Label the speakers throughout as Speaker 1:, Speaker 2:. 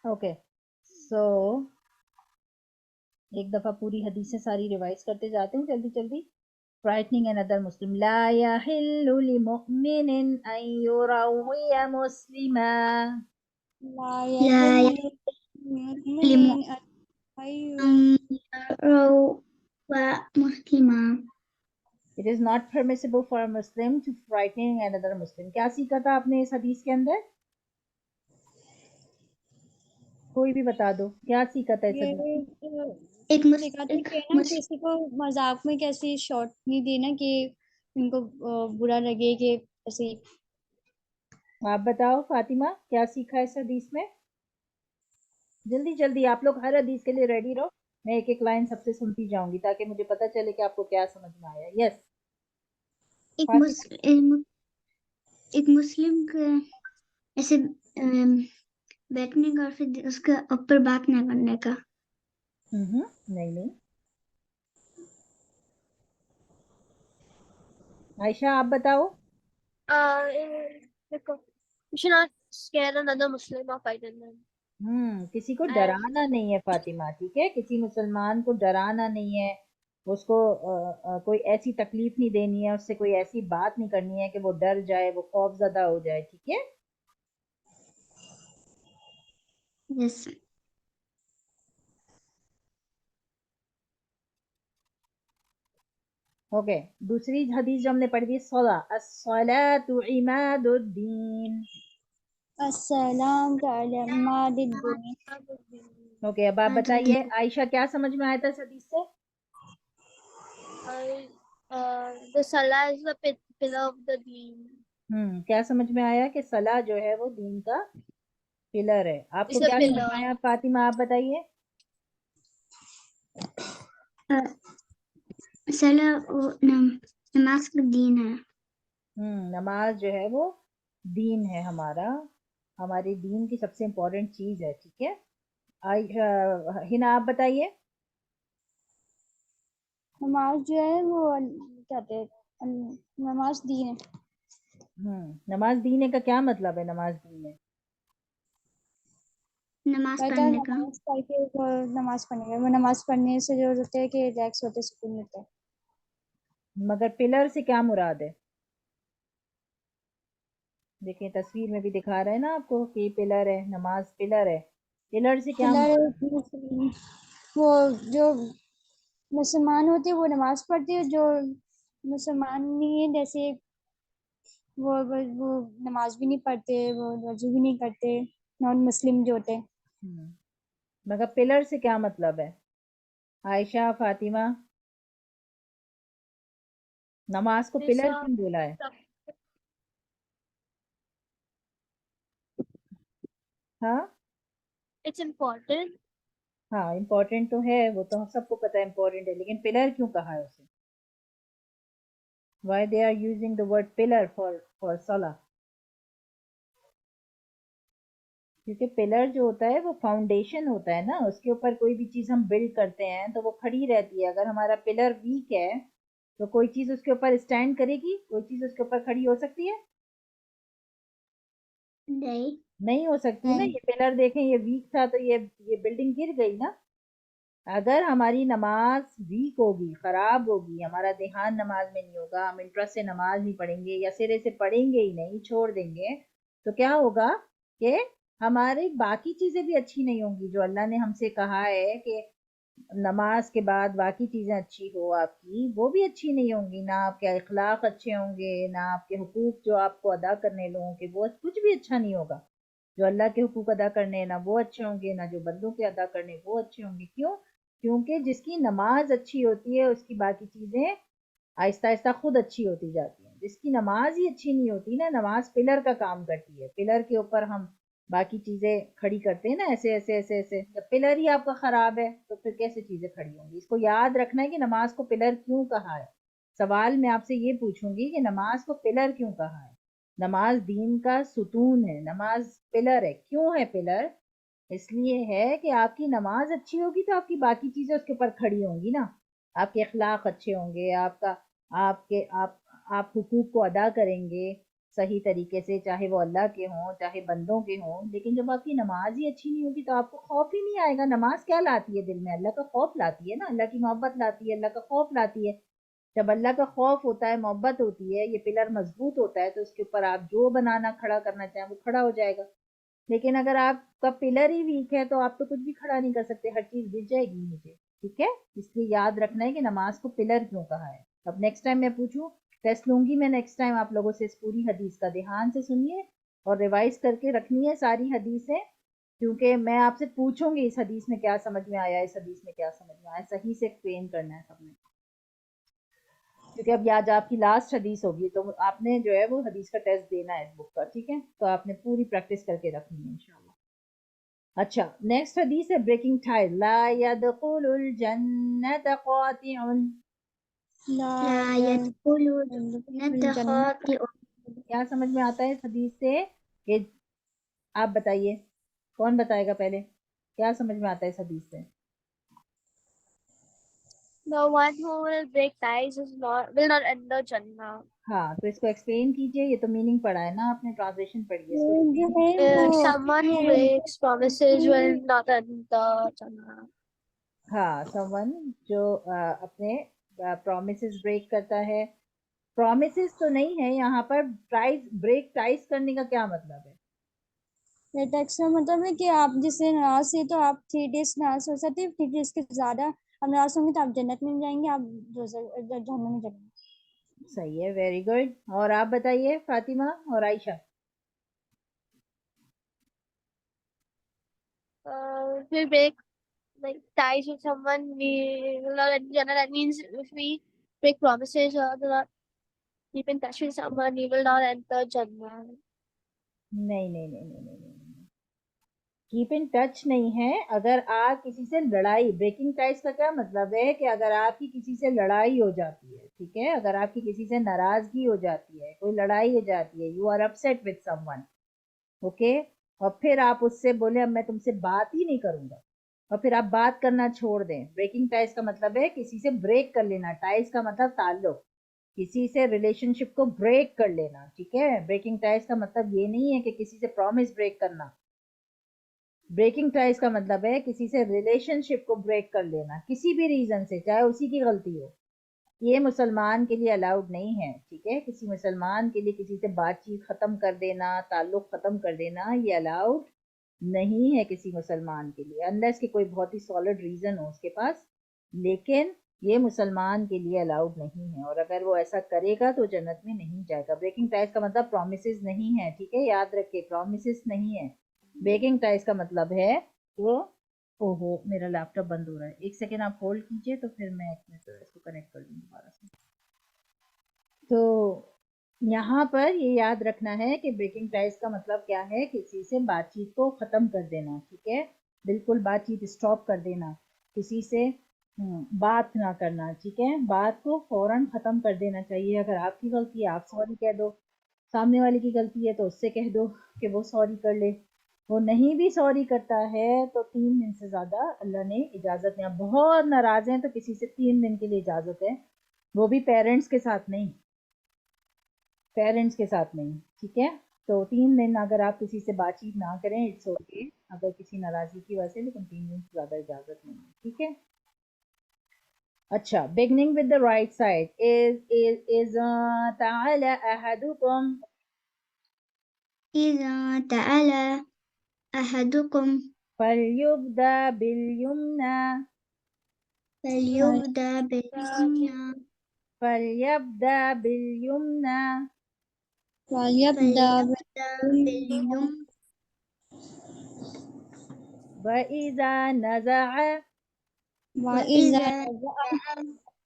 Speaker 1: Okay so ایک دفعہ پوری حدیثیں ساری ریوائز کرتے جاتے ہیں جلدی جلدی. frightening another Muslim. لا يحل لمؤمن أن يروي مسلما.
Speaker 2: لا
Speaker 3: لا
Speaker 2: يحل لمؤمن أن
Speaker 3: يروا مسلما.
Speaker 1: It is not permissible for a Muslim to frighten another Muslim. کیا سیکھا تھا آپ نے اس حدیث کے اندر؟ کوئی بھی بتا دو کیا سیکھا تھا اس حدیث میں؟
Speaker 3: ایک
Speaker 2: سکھاتے کہ نا کسی کو مذاق میں کیسی شارٹ نہیں دینا کہ ان کو برا لگے کہ ایسے.
Speaker 1: آپ بتاؤ فاطمہ کیا سیکھا اس حدیث میں؟ جلدی جلدی آپ لوگ ہر حدیث کے لیے ریڈی رہو. میں ایک ایک لائن سب سے سنتی جاؤں گی تاکہ مجھے پتہ چلے کہ آپ کو کیا سمجھ میں آیا. یس
Speaker 3: ایک مسلم کا ایسے بیٹھنے کا اور پھر اس کے اوپر بات نہ کرنے کا.
Speaker 1: نہیں عائشہ آپ بتاؤ. کسی کو ڈرانا نہیں ہے فاطمہ، ٹھیک ہے؟ کسی مسلمان کو ڈرانا نہیں ہے، اس کو کوئی ایسی تکلیف نہیں دینی ہے، اس سے کوئی ایسی بات نہیں کرنی ہے کہ وہ ڈر جائے، وہ خوف زدہ ہو جائے، ٹھیک ہے؟
Speaker 3: یس.
Speaker 1: اوکے دوسری حدیث جو ہم نے پڑھی تھی الصلاۃ عماد الدین.
Speaker 2: السلام عماد الدین.
Speaker 1: اوکے اب آپ بتائیے عائشہ کیا سمجھ میں آیا تھا اس حدیث سے؟
Speaker 4: The salah is the pillar of the deen.
Speaker 1: کیا سمجھ میں آیا کہ صلاح جو ہے وہ دین کا پلر ہے. آپ کو کیا سمجھ میں آیا فاطمہ آپ بتائیے.
Speaker 3: صلاح نماز کا دین ہے.
Speaker 1: نماز جو ہے وہ دین ہے ہمارا، ہماری دین کی سب سے امپورٹنٹ چیز ہے، ٹھیک ہے؟ ہنا آپ بتائیے.
Speaker 2: نماز جو ہے وہ کہتے ہیں نماز دین ہے.
Speaker 1: نماز دین کا کیا مطلب ہے؟ نماز دین ہے
Speaker 3: نماز پڑھنے کا.
Speaker 2: نماز پڑھ کے نماز پڑھنے کا، وہ نماز پڑھنے سے جو ہوتے ہے کہ ریلیکس ہوتے سکون ملتا ہے.
Speaker 1: مگر پلر سے کیا مراد ہے؟ دیکھیں تصویر میں بھی دکھا رہے ہیں نا آپ کو کہ پلر ہے، نماز پلر ہے. پلر سے کیا مراد؟
Speaker 2: وہ جو مسلمان ہوتے وہ نماز پڑھتے، جو مسلمان نہیں ہے جیسے وہ نماز بھی نہیں پڑھتے، وہ وضو بھی نہیں کرتے، نان مسلم جو ہوتے.
Speaker 1: مگر پلر سے کیا مطلب ہے؟ عائشہ فاطمہ نماز کو پلر کیوں بولا ہے؟ ہاں
Speaker 4: It's important.
Speaker 1: ہاں امپورٹنٹ تو ہے، وہ تو سب کو پتہ ہے امپورٹنٹ ہے، لیکن پلر کیوں کہا ہے اسے؟ Why they are using the word pillar for salah؟ کیونکہ پلر جو ہوتا ہے وہ فاؤنڈیشن ہوتا ہے نا، اس کے اوپر کوئی بھی چیز ہم بلڈ کرتے ہیں تو وہ کھڑی رہتی ہے. اگر ہمارا پلر ویک ہے تو کوئی چیز اس کے اوپر اسٹینڈ کرے گی؟ کوئی چیز اس کے اوپر کھڑی ہو سکتی ہے؟ نہیں ہو سکتی نا. یہ پلر دیکھیں یہ ویک تھا تو یہ بلڈنگ گر گئی نا. اگر ہماری نماز ویک ہوگی، خراب ہوگی، ہمارا دھیان نماز میں نہیں ہوگا، ہم انٹرسٹ سے نماز نہیں پڑھیں گے یا سرے سے پڑھیں گے ہی نہیں، چھوڑ دیں گے، تو کیا ہوگا کہ ہماری باقی چیزیں بھی اچھی نہیں ہوں گی. جو اللہ نے ہم سے کہا ہے کہ نماز کے بعد باقی چیزیں اچھی ہو آپ کی، وہ بھی اچھی نہیں ہوں گی. نہ آپ کے اخلاق اچھے ہوں گے، نہ آپ کے حقوق جو آپ کو ادا کرنے لوگوں کے وہ کچھ بھی اچھا نہیں ہوگا. جو اللہ کے حقوق ادا کرنے نہ وہ اچھے ہوں گے، نہ جو بندوں کے ادا کرنے وہ اچھے ہوں گے. کیوں؟ کیونکہ جس کی نماز اچھی ہوتی ہے اس کی باقی چیزیں آہستہ آہستہ خود اچھی ہوتی جاتی ہیں. جس کی نماز ہی اچھی نہیں ہوتی نا، نماز پلر کا کام کرتی ہے. پلر کے اوپر ہم باقی چیزیں کھڑی کرتے ہیں نا، ایسے ایسے ایسے ایسے. جب پلر ہی آپ کا خراب ہے تو پھر کیسے چیزیں کھڑی ہوں گی؟ اس کو یاد رکھنا ہے کہ نماز کو پلر کیوں کہا ہے. سوال میں آپ سے یہ پوچھوں گی کہ نماز کو پلر کیوں کہا ہے؟ نماز دین کا ستون ہے، نماز پلر ہے. کیوں ہے پلر؟ اس لیے ہے کہ آپ کی نماز اچھی ہوگی تو آپ کی باقی چیزیں اس کے اوپر کھڑی ہوں گی نا. آپ کے اخلاق اچھے ہوں گے، آپ حقوق کو ادا کریں گے، صحیح طریقے سے, چاہے وہ اللہ کے ہوں چاہے بندوں کے ہوں. لیکن جب آپ کی نماز ہی اچھی نہیں ہوگی تو آپ کو خوف ہی نہیں آئے گا. نماز کیا لاتی ہے دل میں؟ اللہ کا خوف لاتی ہے نا, اللہ کی محبت لاتی ہے, اللہ کا خوف لاتی ہے. جب اللہ کا خوف ہوتا ہے, محبت ہوتی ہے, یہ پلر مضبوط ہوتا ہے, تو اس کے اوپر آپ جو بنانا کھڑا کرنا چاہیں وہ کھڑا ہو جائے گا. لیکن اگر آپ کا پلر ہی ویک ہے تو آپ تو کچھ بھی کھڑا نہیں کر سکتے, ہر چیز گر جائے گی مجھے. ٹھیک ہے, اس لیے یاد رکھنا ہے کہ نماز کو پلر کیوں کہا ہے. اب نیکسٹ ٹائم میں پوچھوں, ٹیسٹ لوں گی میں نیکسٹ ٹائم آپ لوگوں سے اس پوری حدیث کا, دھیان سے سنیے اور ریوائز کر کے رکھنی ہے ساری حدیثیں, کیونکہ میں آپ سے پوچھوں گی اس حدیث میں کیا سمجھ میں آیا, اس حدیث میں کیا سمجھ میں آیا, صحیح سے ایکسپلین کرنا ہے سب نے. کیونکہ اب آج آپ کی لاسٹ حدیث ہوگی تو آپ نے جو ہے وہ حدیث کا ٹیسٹ دینا ہے اس بک کا. ٹھیک ہے, تو آپ نے پوری پریکٹس کر کے رکھنی ہے انشاءاللہ. اچھا, نیکسٹ حدیث ہے بریکنگ ٹائل. لا يدخل الجنة قاطع.
Speaker 3: لا يدخل الجنة خاطئ.
Speaker 1: کیا سمجھ میں آتا ہے اس حدیث سے؟ کہ آپ بتائیے, کون بتائے گا پہلے, کیا سمجھ میں آتا ہے اس حدیث سے؟
Speaker 4: The one who will break ties will not enter Jannah.
Speaker 1: ہاں, تو اس کو ایکسپلین کیجئے. یہ تو میننگ پڑھا ہے نا آپ نے, ٹرانسلیشن پڑھی ہے, اس کو
Speaker 4: Someone who breaks promises will not enter Jannah.
Speaker 1: ہاں, سمون جو اپنے پرومسز بریک کرتا ہے. پرومسز تو نہیں ہے یہاں پر, بریک ٹائز کرنے کا کیا مطلب ہے؟
Speaker 2: ٹیکس کا مطلب ہے کہ آپ جس سے ناراض تھے تو آپ 3 days ناراض ہو سکتے, 3 days کے زیادہ آپ ناراض ہوں گے تو آپ جنت میں جائیں گے, آپ جہنم میں جائیں گے.
Speaker 1: صحیح ہے, ویری گڈ. اور آپ بتائیے فاطمہ اور عائشہ.
Speaker 4: If we break like ties with someone, we will not enter Jannah. That means if we break promises or do not keep in touch with someone, we will not enter Jannah.
Speaker 1: نہیں نہیں نہیں نہیں نہیں نہیں, keep in touch نہیں ہے. اگر آپ کسی سے لڑائی, بریکنگ ٹائز کا کیا مطلب ہے کہ اگر آپ کی کسی سے لڑائی ہو جاتی ہے, ٹھیک ہے, اگر آپ کی کسی سے ناراضگی ہو جاتی ہے, کوئی لڑائی ہو جاتی ہے, you are upset with someone, okay, اور پھر آپ اس سے بولے اب میں تم سے بات ہی نہیں کروں گا, اور پھر آپ بات کرنا چھوڑ دیں. بریکنگ ٹائز کا مطلب ہے کسی سے بریک کر لینا. ٹائز کا مطلب تعلق, کسی سے ریلیشن شپ کو بریک کر لینا. ٹھیک ہے, بریکنگ ٹائز کا مطلب یہ نہیں ہے کہ کسی سے پرومس بریک کرنا. بریکنگ ٹائز کا مطلب ہے کسی سے ریلیشن شپ کو بریک کر لینا کسی بھی ریزن سے, چاہے اسی کی غلطی ہو. یہ مسلمان کے لیے الاؤڈ نہیں ہے. ٹھیک ہے, کسی مسلمان کے لیے کسی سے بات چیت ختم کر دینا, تعلق ختم کر دینا, یہ الاؤڈ نہیں ہے کسی مسلمان کے لیے, انلیس کہ کوئی بہت ہی سالڈ ریزن ہو اس کے پاس. لیکن یہ مسلمان کے لیے الاؤڈ نہیں ہے, اور اگر وہ ایسا کرے گا تو جنت میں نہیں جائے گا. بریکنگ ٹائز کا مطلب پرومسز نہیں ہے. ٹھیک ہے, یاد رکھے, پرومسز نہیں ہے. بریکنگ ٹائز کا مطلب ہے وہ, اوہو میرا لیپ ٹاپ بند ہو رہا ہے, ایک سیکنڈ آپ ہولڈ کیجئے تو پھر میں اس کو کنیکٹ کر لوں دوبارہ سے. تو یہاں پر یہ یاد رکھنا ہے کہ بریکنگ ٹائز کا مطلب کیا ہے, کسی سے بات چیت کو ختم کر دینا. ٹھیک ہے, بالکل بات چیت اسٹاپ کر دینا, کسی سے بات نہ کرنا. ٹھیک ہے, بات کو فوراً ختم کر دینا چاہیے. اگر آپ کی غلطی ہے آپ سوری کہہ دو, سامنے والی کی غلطی ہے تو اس سے کہہ دو کہ وہ سوری کر لے. وہ نہیں بھی سوری کرتا ہے تو 3 دن سے زیادہ اللہ نے اجازت نہیں. بہت ناراض ہیں تو کسی سے 3 دن کے لیے اجازت ہے, وہ بھی پیرنٹس کے ساتھ نہیں, پیرنٹس کے ساتھ نہیں. ٹھیک ہے, تو 3 دن اگر آپ کسی سے بات چیت نہ کریں اٹس اوکے, اگر کسی ناراضگی کی وجہ سے, لیکن 3 دن سے زیادہ اجازت نہیں ہے. ٹھیک ہے. اچھا, beginning with the right side is تعالى أحدكم.
Speaker 3: إذا تعالى أحدكم
Speaker 1: فليبدأ باليمنى.
Speaker 3: فليبدأ باليمنى.
Speaker 1: فليبدأ باليمنى.
Speaker 2: فليبدأ
Speaker 3: باليمنى.
Speaker 1: وإذا نزع
Speaker 2: وإذا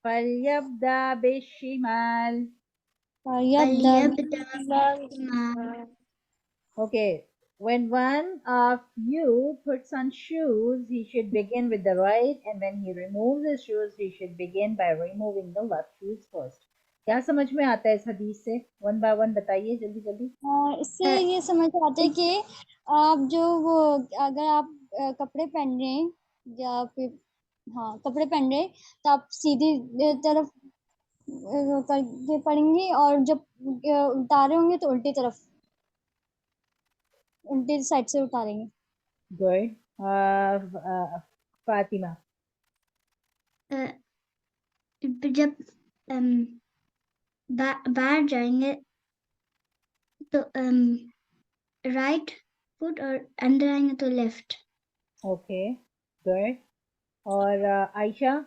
Speaker 1: فليبدأ بالشمال.
Speaker 2: فليبدأ
Speaker 3: بالشمال.
Speaker 1: Okay, when one of you puts on shoes, he should begin with the right, and when he removes his shoes, he should begin by removing the left shoes first. کیا سمجھ میں آتا ہے اس حدیث سے؟ ون بائی ون بتائیے جلدی جلدی.
Speaker 2: اس سے یہ سمجھ آتا ہے کہ آپ جو وہ اگر آپ کپڑے پہن رہے ہیں یا پھر کپڑے پہن رہے ہیں تو آپ سیدھی طرف کر کے پڑھیں گے، اور جب اتارے ہوں گے تو الٹی طرف، الٹی سائڈ سے اتاریں گے.
Speaker 1: گڈ. فاطمہ.
Speaker 3: جب باہر جائیں گے تو رائٹ فٹ، اور اندر آئیں گے تو لیفٹ.
Speaker 1: Okay good. اور عائشہ.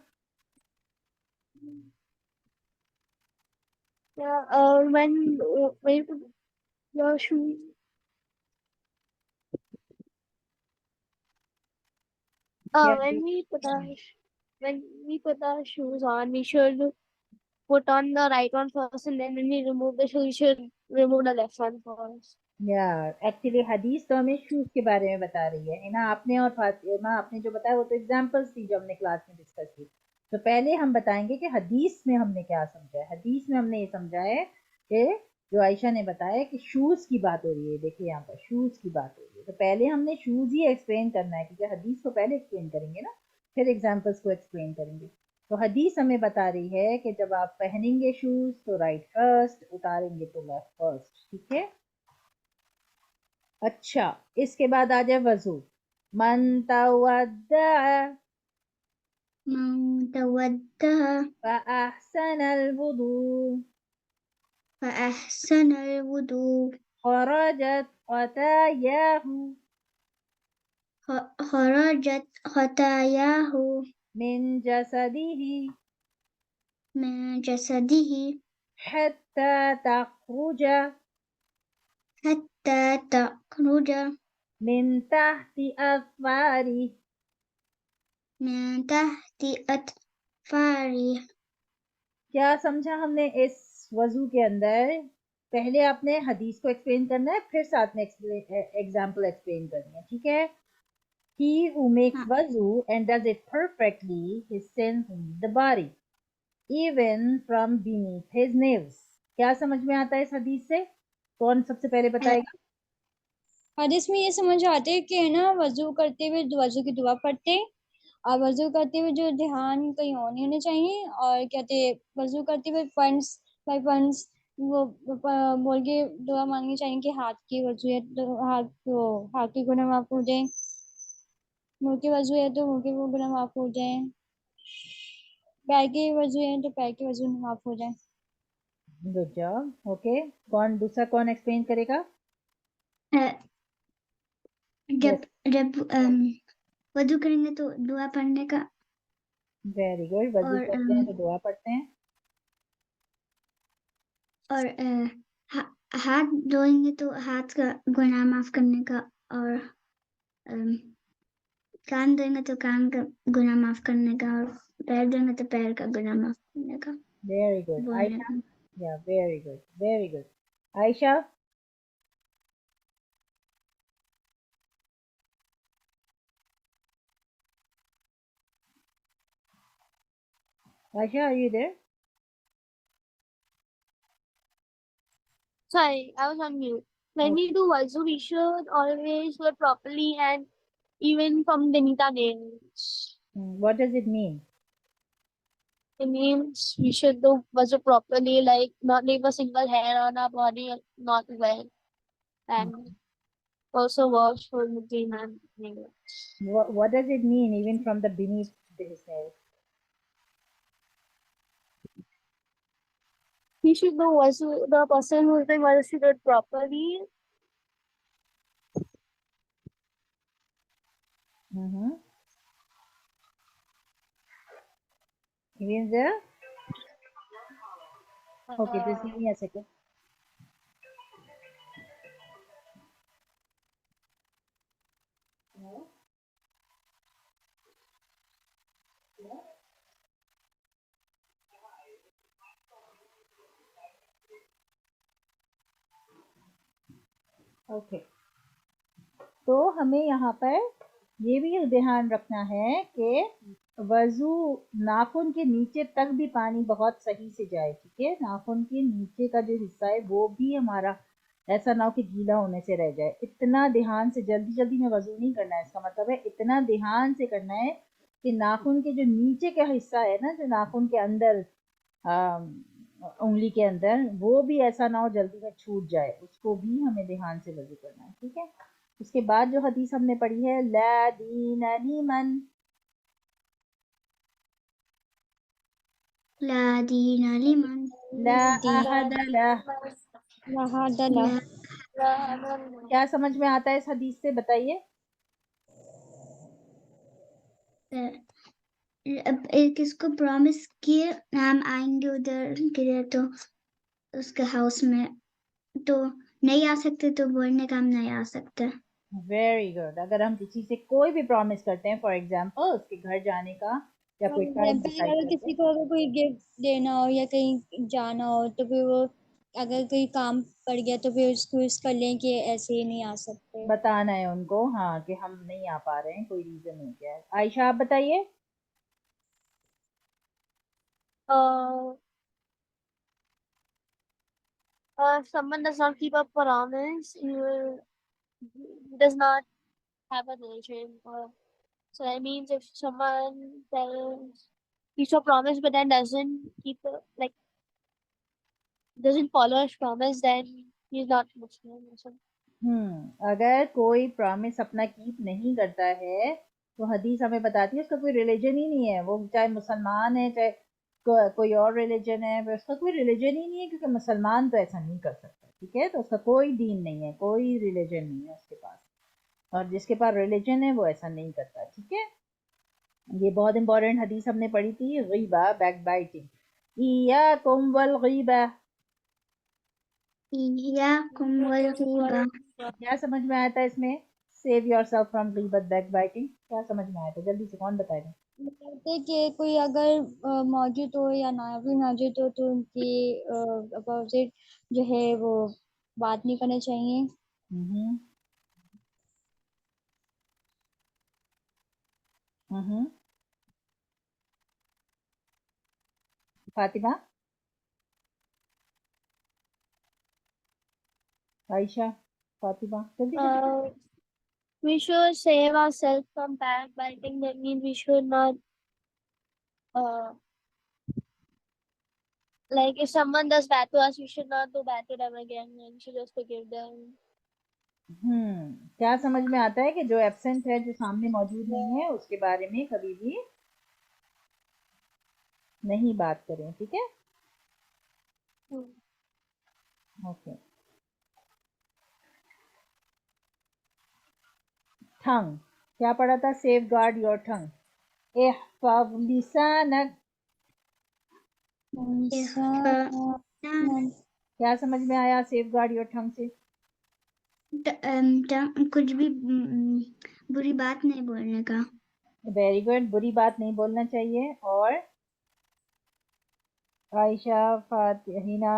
Speaker 4: When you put your shoes,
Speaker 1: Yeah,
Speaker 4: when we put our shoes on, we should put on the right one first, and then when we remove the shoe, we should remove the left one first.
Speaker 1: Actually حدیث تو ہمیں shows کے بارے میں بتا رہی ہے نا. آپ نے اور فاطمہ آپ نے جو بتایا وہ تو ایگزامپلس تھی جو ہم نے کلاس میں ڈسکس کی. تو پہلے ہم بتائیں گے کہ حدیث میں ہم نے کیا سمجھا ہے. حدیث میں ہم نے یہ سمجھا ہے کہ جو عائشہ نے بتایا کہ شوز کی بات ہو رہی ہے. دیکھیے یہاں پر شوز کی بات ہو رہی ہے، تو پہلے ہم نے شوز ہی ایکسپلین کرنا ہے، کیونکہ حدیث کو پہلے ایکسپلین کریں گے نا، پھر ایگزامپلس کو ایکسپلین کریں گے. تو حدیث ہمیں بتا رہی ہے کہ جب آپ پہنیں گے شوز تو رائٹ فرسٹ، اتاریں گے تو لیفٹ فرسٹ. ٹھیک ہے. اچھا، اس کے بعد آ جائے وضو. من تودع
Speaker 3: من تودع
Speaker 1: فأحسن الوضوء
Speaker 3: فأحسن الوضوء
Speaker 1: خرجت خطاياه
Speaker 3: خرجت خطاياه
Speaker 1: من جسده
Speaker 3: من جسده
Speaker 1: حتى تخرج
Speaker 3: حتى تخرج
Speaker 1: من تحت أظفاره.
Speaker 3: من تحت أظفاره.
Speaker 1: کیا سمجھا ہم نے اس وضو کے اندر؟ پہلے آپ نے حدیث کو ایکسپلین کرنا ہے، پھر ساتھ میں ایگزامپل ایکسپلین کرنی ہے. ٹھیک ہے. He who makes wuzu and does it perfectly, his sins leave the body, even from beneath his nails. کیا سمجھ میں آتا ہے اس حدیث سے؟ کون سب سے پہلے بتائے گا؟
Speaker 2: حدیث میں یہ سمجھ آتے ہے کہ نا وضو کرتے ہوئے وضو کی دعا پڑھتے، اور وضو کرتے ہوئے جو دھیان کہیں اور نہیں ہونے چاہیے، اور کہتے وضو کرتے ہوئے فنڈس بائی فنڈس وہ بول کے دعا مانگنی چاہیے کہ ہاتھ کی وضو ہے تو ہاتھ کی گناہ معاف ہو جائیں، منہ کی وضو ہے تو منہ کے وہ گناہ معاف ہو جائیں، پیر کی وضو ہے تو پیر کی وضو معاف ہو جائیں.
Speaker 1: Good job. اوکے. دوسرا کون ایکسپلین کرے گا؟
Speaker 3: جب وضو کریں گے تو دعا پڑھنے کا.
Speaker 1: Very good. وضو
Speaker 3: اور
Speaker 1: کرتے ہیں تو دعا پڑھتے ہیں.
Speaker 3: اور ہاتھ دھوئیں گے تو ہاتھ کا گناہ معاف کرنے کا، اور کان دھوئیں گے تو کان کا گناہ معاف کرنے کا، اور پیر دھوئیں گے تو پیر کا گناہ معاف کرنے کا.
Speaker 1: Very good Aisha. یا very good very good. Aisha. Aisha, are you there?
Speaker 4: Sorry, I was on mute. When we do wuzu, we should always do it properly and even from beneath our nails.
Speaker 1: What does it mean?
Speaker 4: It means we should do wuzu properly, like not leave a single hair on our body, not wet, and also wash for between our nails.
Speaker 1: What does it mean, even from the beneath his nails?
Speaker 4: We should do wuzu, the person who is doing wuzu should do it properly.
Speaker 1: Even there? Okay, just give me a second. Okay. تو ہمیں یہاں پر یہ بھی دھیان رکھنا ہے کہ وضو ناخن کے نیچے تک بھی پانی بہت صحیح سے جائے. ٹھیک ہے. ناخن کے نیچے کا جو حصہ ہے وہ بھی ہمارا ایسا نہ ہو کہ گیلا ہونے سے رہ جائے. اتنا دھیان سے جلدی جلدی میں وضو نہیں کرنا ہے. اس کا مطلب ہے اتنا دھیان سے کرنا ہے کہ ناخن کے جو نیچے کا حصہ ہے نا، جو ناخن کے اندر انگلی کے اندر، وہ بھی ایسا نہ ہو جلدی میں چھوٹ جائے، اس کو بھی ہمیں دھیان سے وضو کرنا ہے. ٹھیک ہے. اس کے بعد جو حدیث ہم نے پڑھی ہے لا دین لمن،
Speaker 3: لا دین لمن
Speaker 1: لا
Speaker 3: دین
Speaker 1: احد لہ،
Speaker 2: وحدلہ
Speaker 1: کیا سمجھ میں آتا ہے اس حدیث سے بتائیے؟
Speaker 3: اب کس کو پرومس کیے ہم آئیں گے ادھر کدھر تو اس کے ہاؤس میں، تو نہیں آ سکتے، تو بولنے کا ہم نہیں آ سکتے.
Speaker 1: Very good. اگر ہم کسی سے کوئی بھی پرومس کرتے ہیں، فار ایگزامپل اس کے گھر جانے کا یا کوئی ٹائم ڈیسائیڈ
Speaker 2: اگر
Speaker 1: کرتے
Speaker 2: کسی
Speaker 1: ہیں،
Speaker 2: کو اگر کوئی گفٹ دینا ہو یا کہیں جانا ہو تو پھر وہ اگر کوئی کام پڑ گیا تو پھر اس کو اس کر لیں کہ ایسے ہی نہیں آ سکتے.
Speaker 1: بتانا ہے ان کو ہاں کہ ہم نہیں آ پا رہے ہیں، کوئی ریزن ہو گیا ہے. عائشہ آپ بتائیے.
Speaker 4: If someone does not keep a promise, he does not have a religion. So that means if someone keeps a promise but then doesn't keep doesn't follow his promise, then he's not Muslim or something.
Speaker 1: اگر کوئی promise اپنا cap نہیں کرتا ہے تو حدیث ہمیں بتاتی ہے اس کا کوئی ریلیجن ہی نہیں ہے، وہ چاہے مسلمان ہے چاہے کوئی اور ریلیجن ہے، اس کا کوئی ریلیجن ہی نہیں ہے، کیونکہ مسلمان تو ایسا نہیں کر سکتا. ٹھیک ہے. تو اس کا کوئی دین نہیں ہے، کوئی ریلیجن نہیں ہے اس کے پاس، اور جس کے پاس ریلیجن ہے وہ ایسا نہیں کرتا. ٹھیک ہے. یہ بہت امپورٹنٹ حدیث ہم نے پڑھی تھی، غیبہ، بیک بائٹنگ. ایاکم والغیبہ،
Speaker 3: ایاکم والغیبہ.
Speaker 1: کیا سمجھ میں آیا تھا اس میں؟ سیو یور سیلف فرام غیبت بیک بائٹنگ. کیا سمجھ میں آیا تھا؟ جلدی سے کون بتائے گا؟
Speaker 2: کہتے کہ کوئی اگر موجود ہو یا نہ بھی موجود ہو تو ان کی اپوزٹ جو ہے وہ بات نہیں کرنا چاہیے.
Speaker 1: ہوں ہوں فاطمہ، عائشہ، فاطمہ، جلدی جلدی.
Speaker 4: We should save ourselves from backbiting. That means we should not, like if someone does bad to us, we should not do bad to them again. And we should just forgive them.
Speaker 1: کیا سمجھ میں آتا ہے کہ جو absent ہے، جو سامنے موجود نہیں ہے، اس کے بارے میں کبھی بھی نہیں بات کریں. ٹھیک ہے. اوکے. ٹھنگ کیا پڑھا تھا؟ Safeguard your thing. احفظ لسانک، کیا سمجھ میں آیا سیف گارڈ یور ٹھنگ سے؟
Speaker 3: کچھ بھی بری بات نہیں بولنے کا.
Speaker 1: Very good. بری بات نہیں بولنا چاہیے. اور عائشہ، فاتحینہ،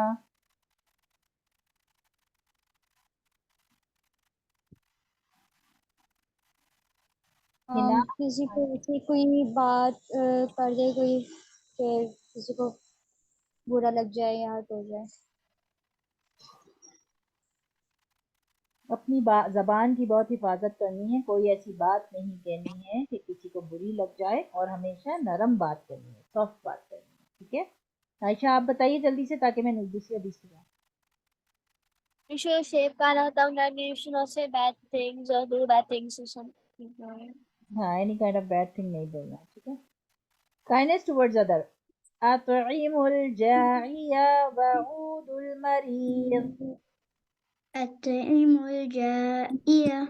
Speaker 2: کسی کو ایسی کوئی بات کر دے کوئی کہ کسی کو برا لگ جائے یا ہرٹ ہو جائے.
Speaker 1: اپنی زبان کی بہت حفاظت کرنی ہے. کوئی ایسی بات نہیں کہنی ہے کہ کسی کو بری لگ جائے، اور ہمیشہ نرم بات کرنی ہے، سافٹ بات کرنی ہے. ٹھیک ہے. عائشہ آپ بتائیے جلدی سے تاکہ میں دوسری حدیث پہ جاؤں.
Speaker 4: We should safeguard our tongue. That means we should not say bad things or do bad things to something.
Speaker 1: ہاں، any kind of bad thing نہیں بولنا. ٹھیک ہے. Kindness towards other. اطعم الجاعی وعود المریض.
Speaker 3: اطعم الجائع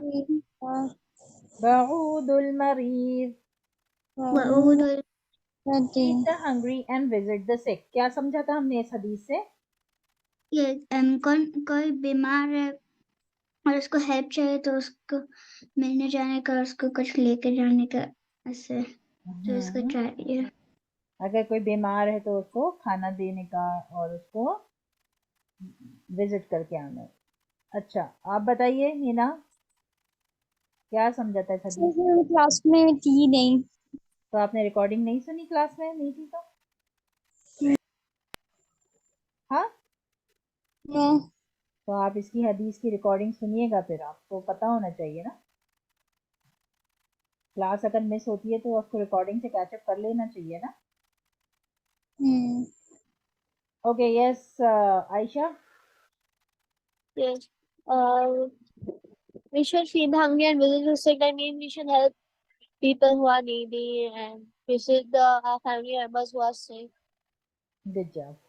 Speaker 1: بعود المریض.
Speaker 3: وعود
Speaker 1: Feed the hungry and visit the sick. کیا سمجھا تھا ہم نے اس حدیث سے؟
Speaker 3: کوئی بیمار ہے اور اس کو ہیلپ چاہیے تو اس کو ملنے جانے کا، اس کو کچھ لے کے جانے کا، ایسے تو اس کو چاہیے.
Speaker 1: اگر کوئی بیمار ہے تو اس کو کھانا دینے کا اور اس کو وزٹ کر کے آنا. اچھا آپ بتائیے ہینا، کیا سمجھا تھا اس حدیث؟
Speaker 2: کلاس میں تھی نہیں.
Speaker 1: تو آپ نے ریکارڈنگ نہیں سنی؟ کلاس میں نہیں تھی تو ہاں، تو آپ اس کی حدیث کی ریکارڈنگ سنیے گا، پھر آپ کو پتا ہونا چاہیے نا. کلاس اگر مس ہوتی ہے تو آپ کو ریکارڈنگ سے کیچ اپ کر لینا چاہیے نا. Okay, yes, Aisha.
Speaker 4: Yes. We should feed the hungry and visit the sick. I mean, we should help people who are needy and visit our family members who are sick.
Speaker 1: Good job.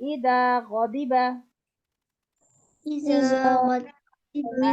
Speaker 3: إذا
Speaker 2: إذا
Speaker 3: غضب
Speaker 2: غضب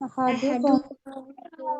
Speaker 2: أحدكم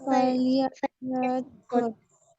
Speaker 2: فليسكت.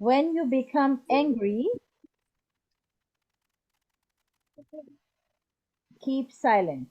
Speaker 1: When you become angry, keep silent.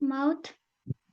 Speaker 3: Mouth.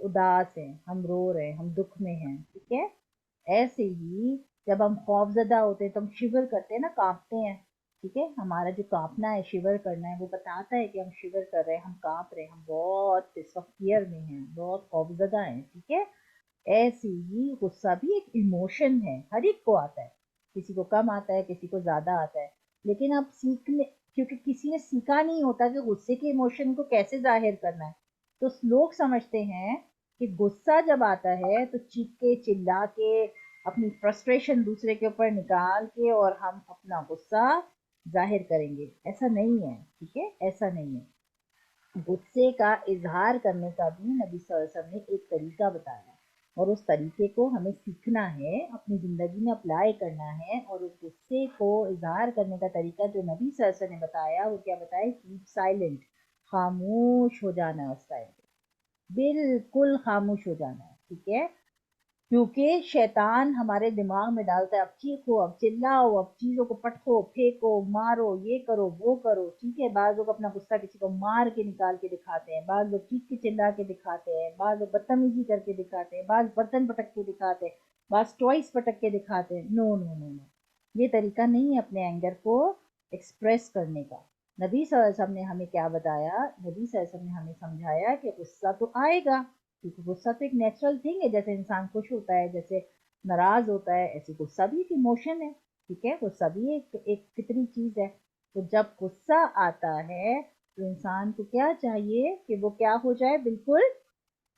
Speaker 1: اداس ہیں، ہم رو رہے ہیں، ہم دکھ میں ہیں، ٹھیک ہے. ایسے ہی جب ہم خوف زدہ ہوتے ہیں تو ہم شیور کرتے ہیں نا، کانپتے ہیں، ٹھیک ہے. ہمارا جو کانپنا ہے، شیور کرنا ہے، وہ بتاتا ہے کہ ہم شیور کر رہے ہیں، ہم کانپ رہے ہیں، ہم بہت اس وقت فیئر میں ہیں، بہت خوف زدہ ہیں، ٹھیک ہے. ایسے ہی غصہ بھی ایک ایموشن ہے، ہر ایک کو آتا ہے، کسی کو کم آتا ہے، کسی کو زیادہ آتا ہے. لیکن اب سیکھنے، کیونکہ کسی نے سیکھا نہیں ہوتا کہ غصے کے ایموشن کو کیسے ظاہر کرنا ہے، تو لوگ سمجھتے ہیں کہ غصہ جب آتا ہے تو چیخ کے چلا کے اپنی فرسٹریشن دوسرے کے اوپر نکال کے اور ہم اپنا غصہ ظاہر کریں گے. ایسا نہیں ہے، ٹھیک ہے، ایسا نہیں ہے. غصے کا اظہار کرنے کا بھی نبی صلی اللہ علیہ وسلم نے ایک طریقہ بتایا، اور اس طریقے کو ہمیں سیکھنا ہے، اپنی زندگی میں اپلائی کرنا ہے. اور اس غصے کو اظہار کرنے کا طریقہ جو نبی صلی اللہ علیہ وسلم نے بتایا، وہ کیا بتایا؟ کیپ سائلنٹ، خاموش ہو جانا ہے اس ٹائم پہ، بالکل خاموش ہو جانا ہے، ٹھیک ہے. کیونکہ شیطان ہمارے دماغ میں ڈالتا ہے اب چیخو، اب چلاؤ، اب چیزوں کو پٹکو، پھینکو، مارو، یہ کرو، وہ کرو، ٹھیک ہے. بعض لوگ اپنا غصہ کسی کو مار کے نکال کے دکھاتے ہیں، بعض لوگ چیخ کے چلا کے دکھاتے ہیں، بعض لوگ بدتمیزی کر کے دکھاتے ہیں، بعض برتن پٹک کے دکھاتے ہیں، بعض ٹوائس پٹک کے دکھاتے ہیں. نو نو نو نو، یہ طریقہ نہیں ہے اپنے اینگر کو ایکسپریس کرنے کا. نبی صلی اللہ علیہ وسلم نے ہمیں کیا بتایا؟ نبی صلی اللہ علیہ وسلم نے ہمیں سمجھایا کہ غصہ تو آئے گا، کیونکہ غصہ تو ایک نیچرل تھنگ ہے. جیسے انسان خوش ہوتا ہے، جیسے ناراض ہوتا ہے، ایسے غصہ بھی ایک ایموشن ہے، ٹھیک ہے. غصہ بھی ایک فطری چیز ہے. تو جب غصہ آتا ہے تو انسان کو کیا چاہیے کہ وہ کیا ہو جائے؟ بالکل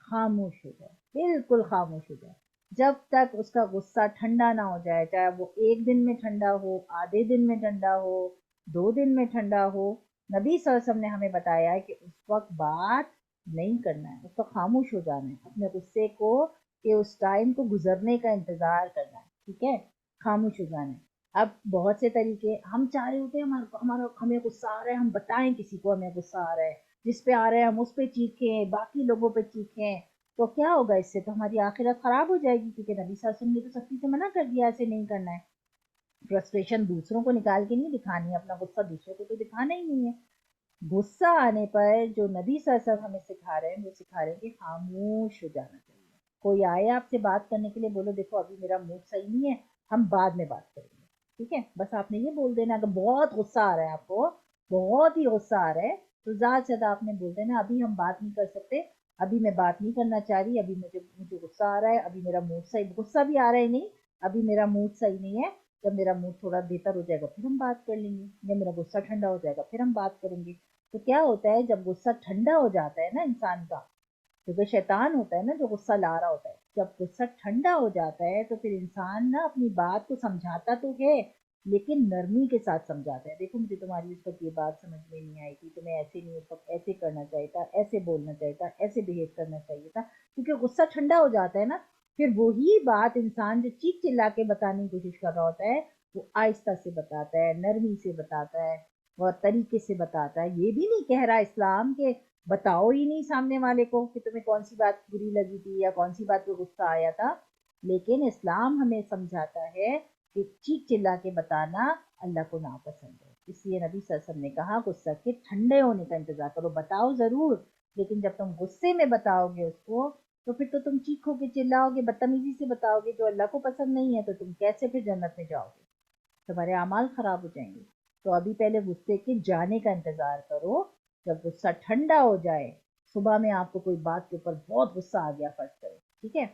Speaker 1: خاموش ہو جائے، بالکل خاموش ہو جائے. جب تک اس کا غصہ ٹھنڈا نہ ہو جائے، چاہے وہ ایک دن میں ٹھنڈا ہو، آدھے دن میں ٹھنڈا ہو، 2 دن میں ٹھنڈا ہو، نبی صلی اللہ علیہ وسلم نے ہمیں بتایا ہے کہ اس وقت بات نہیں کرنا ہے، اس کو خاموش ہو جانا ہے، اپنے غصے کو کہ اس ٹائم کو گزرنے کا انتظار کرنا ہے، ٹھیک ہے، خاموش ہو جانا ہے. اب بہت سے طریقے ہم چاہ رہے ہوتے ہیں، ہمیں غصہ آ رہا ہے، ہم بتائیں کسی کو ہمیں غصہ آ رہا ہے، جس پہ آ رہے ہیں ہم اس پہ چیخیں، باقی لوگوں پہ چیخیں، تو کیا ہوگا؟ اس سے تو ہماری آخرت خراب ہو جائے گی، کیونکہ نبی صلی اللہ علیہ وسلم نے تو سختی سے منع کر دیا ایسے نہیں کرنا ہے. فرسٹریشن دوسروں کو نکال کے نہیں دکھانی ہے، اپنا غصہ دوسروں کو تو دکھانا ہی نہیں ہے. غصہ آنے پر جو نبی صلی اللہ علیہ وسلم ہمیں سکھا رہے ہیں، وہ سکھا رہے ہیں کہ خاموش ہو جانا چاہیے. کوئی آئے آپ سے بات کرنے کے لیے، بولو دیکھو ابھی میرا موڈ صحیح نہیں ہے، ہم بعد میں بات کریں گے، ٹھیک ہے. بس آپ نے یہ بول دینا. اگر بہت غصہ آ رہا ہے، آپ کو بہت ہی غصہ آ رہا ہے، تو زیادہ سے زیادہ آپ نے بول دینا ابھی ہم بات نہیں کر سکتے، ابھی میں بات نہیں کرنا چاہ رہی، ابھی مجھے غصہ آ رہا ہے، ابھی میرا موڈ صحیح، غصہ بھی آ رہا ہے نہیں، ابھی میرا موڈ صحیح نہیں ہے. جب میرا موڈ تھوڑا بہتر ہو جائے گا پھر ہم بات کر لیں گے، جب میرا غصہ ٹھنڈا ہو جائے گا پھر ہم بات کریں گے. تو کیا ہوتا ہے جب غصہ ٹھنڈا ہو جاتا ہے نا انسان کا، کیونکہ شیطان ہوتا ہے نا جو غصہ لا رہا ہوتا ہے، جب غصہ ٹھنڈا ہو جاتا ہے تو پھر انسان نا اپنی بات کو سمجھاتا تو ہے لیکن نرمی کے ساتھ سمجھاتا ہے. دیکھو مجھے تمہاری اس وقت یہ بات سمجھ میں نہیں آئی تھی، تمہیں ایسے نہیں، اس وقت ایسے کرنا چاہیے تھا، ایسے بولنا چاہیے تھا، ایسے بہیو کرنا چاہیے تھا. کیونکہ غصہ ٹھنڈا ہو جاتا ہے نا، پھر وہی بات انسان جو چیخ چلا کے بتانے کی کوشش کر رہا ہوتا ہے، وہ آہستہ سے بتاتا ہے، نرمی سے بتاتا ہے اور طریقے سے بتاتا ہے. یہ بھی نہیں کہہ رہا اسلام کہ بتاؤ ہی نہیں سامنے والے کو کہ تمہیں کون سی بات بری لگی تھی یا کون سی بات پہ غصہ آیا تھا. لیکن اسلام ہمیں سمجھاتا ہے کہ چیخ چلا کے بتانا اللہ کو ناپسند ہے. اس لیے نبی صلی اللہ علیہ وسلم نے کہا غصہ کے ٹھنڈے ہونے کا انتظار کرو، بتاؤ ضرور، لیکن جب تم غصے میں بتاؤ گے اس کو تو پھر تو تم چیخو گے، چلاؤ گے، بدتمیزی سے بتاؤ گے، جو اللہ کو پسند نہیں ہے، تو تم کیسے پھر جنت میں جاؤ گے؟ تمہارے اعمال خراب ہو جائیں گے. تو ابھی پہلے غصے کے جانے کا انتظار کرو. جب غصہ ٹھنڈا ہو جائے، صبح میں آپ کو کوئی بات کے اوپر بہت غصہ آ گیا فرض کرو، ٹھیک ہے،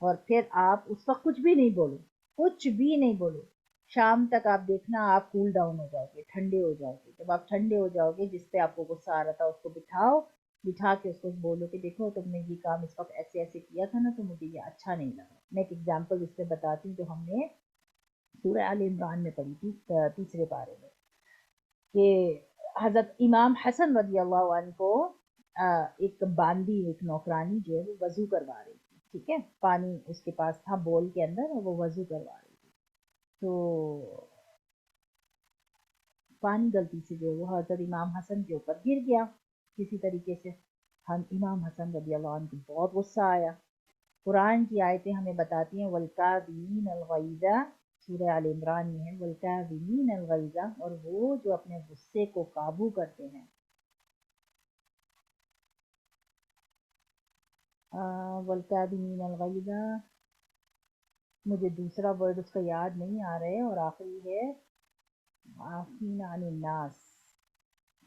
Speaker 1: اور پھر آپ اس وقت کچھ بھی نہیں بولو، کچھ بھی نہیں بولو، شام تک آپ دیکھنا آپ کول ڈاؤن ہو جاؤ گے، ٹھنڈے ہو جاؤ گے. جب آپ ٹھنڈے ہو جاؤ گے، جس پہ آپ کو غصہ آ رہا تھا اس کو بٹھاؤ، بٹھا کے اس کو بولو کہ دیکھو تم نے یہ کام اس وقت ایسے ایسے کیا تھا نا، تو مجھے یہ اچھا نہیں لگا. میں ایک ایگزامپل اس میں بتاتی ہوں جو ہم نے سورہ آل عمران میں پڑھی تھی، تیسرے پارے میں، کہ حضرت امام حسن رضی اللہ عنہ کو ایک باندی، ایک نوکرانی جو ہے وہ وضو کروا رہی تھی، ٹھیک ہے، پانی اس کے پاس تھا بول کے اندر اور وہ وضو کروا رہی تھی. تو پانی غلطی سے جو ہے وہ حضرت امام حسن کے اوپر گر گیا کسی طریقے سے. ہم امام حسن رضی اللہ عنہ کو بہت غصہ آیا. قرآن کی آیتیں ہمیں بتاتی ہیں وَالْكَاظِمِينَ الْغَيْظَ، سورہ آل عمران میں ہے وَالْكَاظِمِينَ الْغَيْظَ، اور وہ جو اپنے غصے کو قابو کرتے ہیں. والکاظمین الغیظ، مجھے دوسرا ورڈ اس کا یاد نہیں آ رہا ہے، اور آخری ہے عافین عن الناس،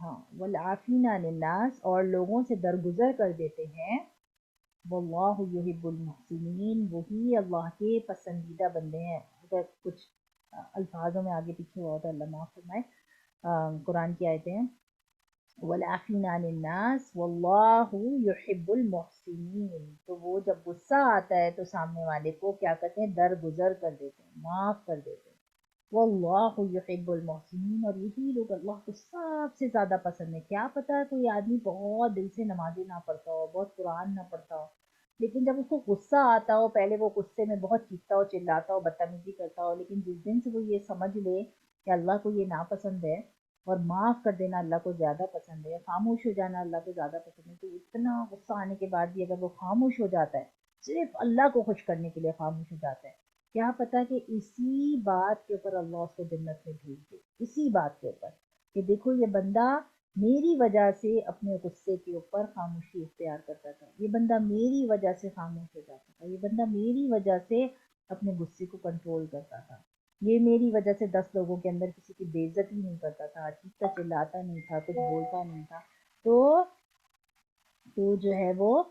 Speaker 1: ہاں والعافین عن الناس، اور لوگوں سے درگزر کر دیتے ہیں، واللہ یحب المحسنین، وہی اللہ کے پسندیدہ بندے ہیں۔ اگر کچھ الفاظوں میں آگے پیچھے ہوا تو اللہ معاف فرمائے، قرآن کی آیتیں ہیں والعافین عن الناس واللہ یحب المحسنین، تو وہ جب غصہ آتا ہے تو سامنے والے کو کیا کرتے ہیں، درگزر کر دیتے ہیں، معاف کر دیتے ہیں۔ واللہ یحب المحسنین، اور یہی لوگ اللہ کو سب سے زیادہ پسند ہے۔ کیا پتا کوئی آدمی بہت دل سے نمازیں نہ پڑھتا ہو، بہت قرآن نہ پڑھتا ہو، لیکن جب اس کو غصہ آتا ہو، پہلے وہ غصے میں بہت چیختا ہو، چلاتا ہو، بدتمیزی کرتا ہو، لیکن جس دن سے وہ یہ سمجھ لے کہ اللہ کو یہ ناپسند ہے اور معاف کر دینا اللہ کو زیادہ پسند ہے، خاموش ہو جانا اللہ کو زیادہ پسند ہے، تو اتنا غصہ آنے کے بعد بھی اگر وہ خاموش ہو جاتا ہے، صرف اللہ کو خوش کرنے کے لیے خاموش ہو جاتا ہے، کیا پتا کہ اسی بات کے اوپر اللہ اس کو جنت میں بھیج دے، اسی بات کے اوپر کہ دیکھو یہ بندہ میری وجہ سے اپنے غصے کے اوپر خاموشی اختیار کرتا تھا، یہ بندہ میری وجہ سے خاموش ہو جاتا تھا، یہ بندہ میری وجہ سے اپنے غصے کو کنٹرول کرتا تھا، یہ میری وجہ سے 10 لوگوں کے اندر کسی کی بے عزتی نہیں کرتا تھا، چیختا چلاتا نہیں تھا، کچھ بولتا نہیں تھا، تو جو ہے وہ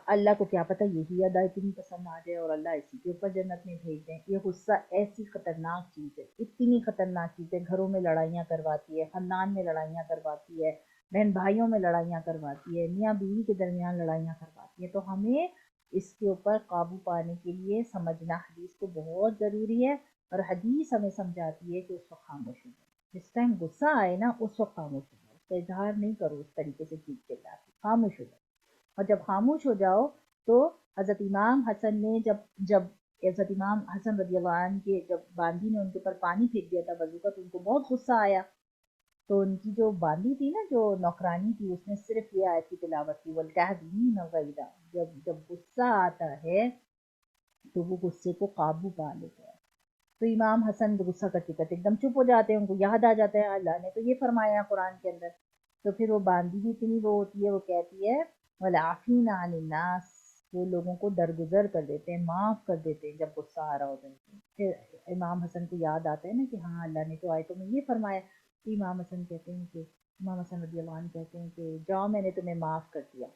Speaker 1: اللہ کو کیا پتہ یہی ادا اتنی پسند آ جائے اور اللہ اسی کے اوپر جنت میں بھیج دیں۔ یہ غصہ ایسی خطرناک چیز ہے، اتنی خطرناک چیز ہے، گھروں میں لڑائیاں کرواتی ہے، خاندان میں لڑائیاں کرواتی ہے، بہن بھائیوں میں لڑائیاں کرواتی ہے، میاں بیوی کے درمیان لڑائیاں کرواتی ہے، تو ہمیں اس کے اوپر قابو پانے کے لیے سمجھنا حدیث کو بہت ضروری ہے، اور حدیث ہمیں سمجھاتی ہے کہ اس وقت خاموش ہو جائے، جس ٹائم غصہ آئے نا اس وقت خاموش ہو جائے، اس کا اظہار نہیں کرو اس طریقے سے چیخ چلا کے، خاموش ہو جائے، اور جب خاموش ہو جاؤ تو حضرت امام حسن نے جب حضرت امام حسن رضی اللہ عنہ کے جب باندی نے ان کے اوپر پانی پھینک دیا تھا وضو کا، تو ان کو بہت غصہ آیا، تو ان کی جو باندی تھی نا، جو نوکرانی تھی، اس نے صرف یہ آیت کی تلاوت کی والکاظمین الغیظ، جب غصہ آتا ہے تو وہ غصے کو قابو پا لیتا ہے، تو امام حسن غصہ کرتے کرتے ایک دم چپ ہو جاتے ہیں، ان کو یاد آ جاتا ہے اللہ نے تو یہ فرمایا قرآن کے اندر، تو پھر وہ باندی بھی اتنی وہ ہوتی ہے، وہ کہتی ہے والعافین عن الناس، وہ لوگوں کو درگزر کر دیتے ہیں، معاف کر دیتے ہیں جب غصہ آ رہا ہوتا ہے، پھر امام حسن کو یاد آتا ہے نا کہ ہاں اللہ نے تو آیتوں میں یہ فرمایا، کہ امام حسن کہتے ہیں کہ امام حسن رضی اللہ عنہ کہتے ہیں کہ جاؤ میں نے تمہیں معاف کر دیا،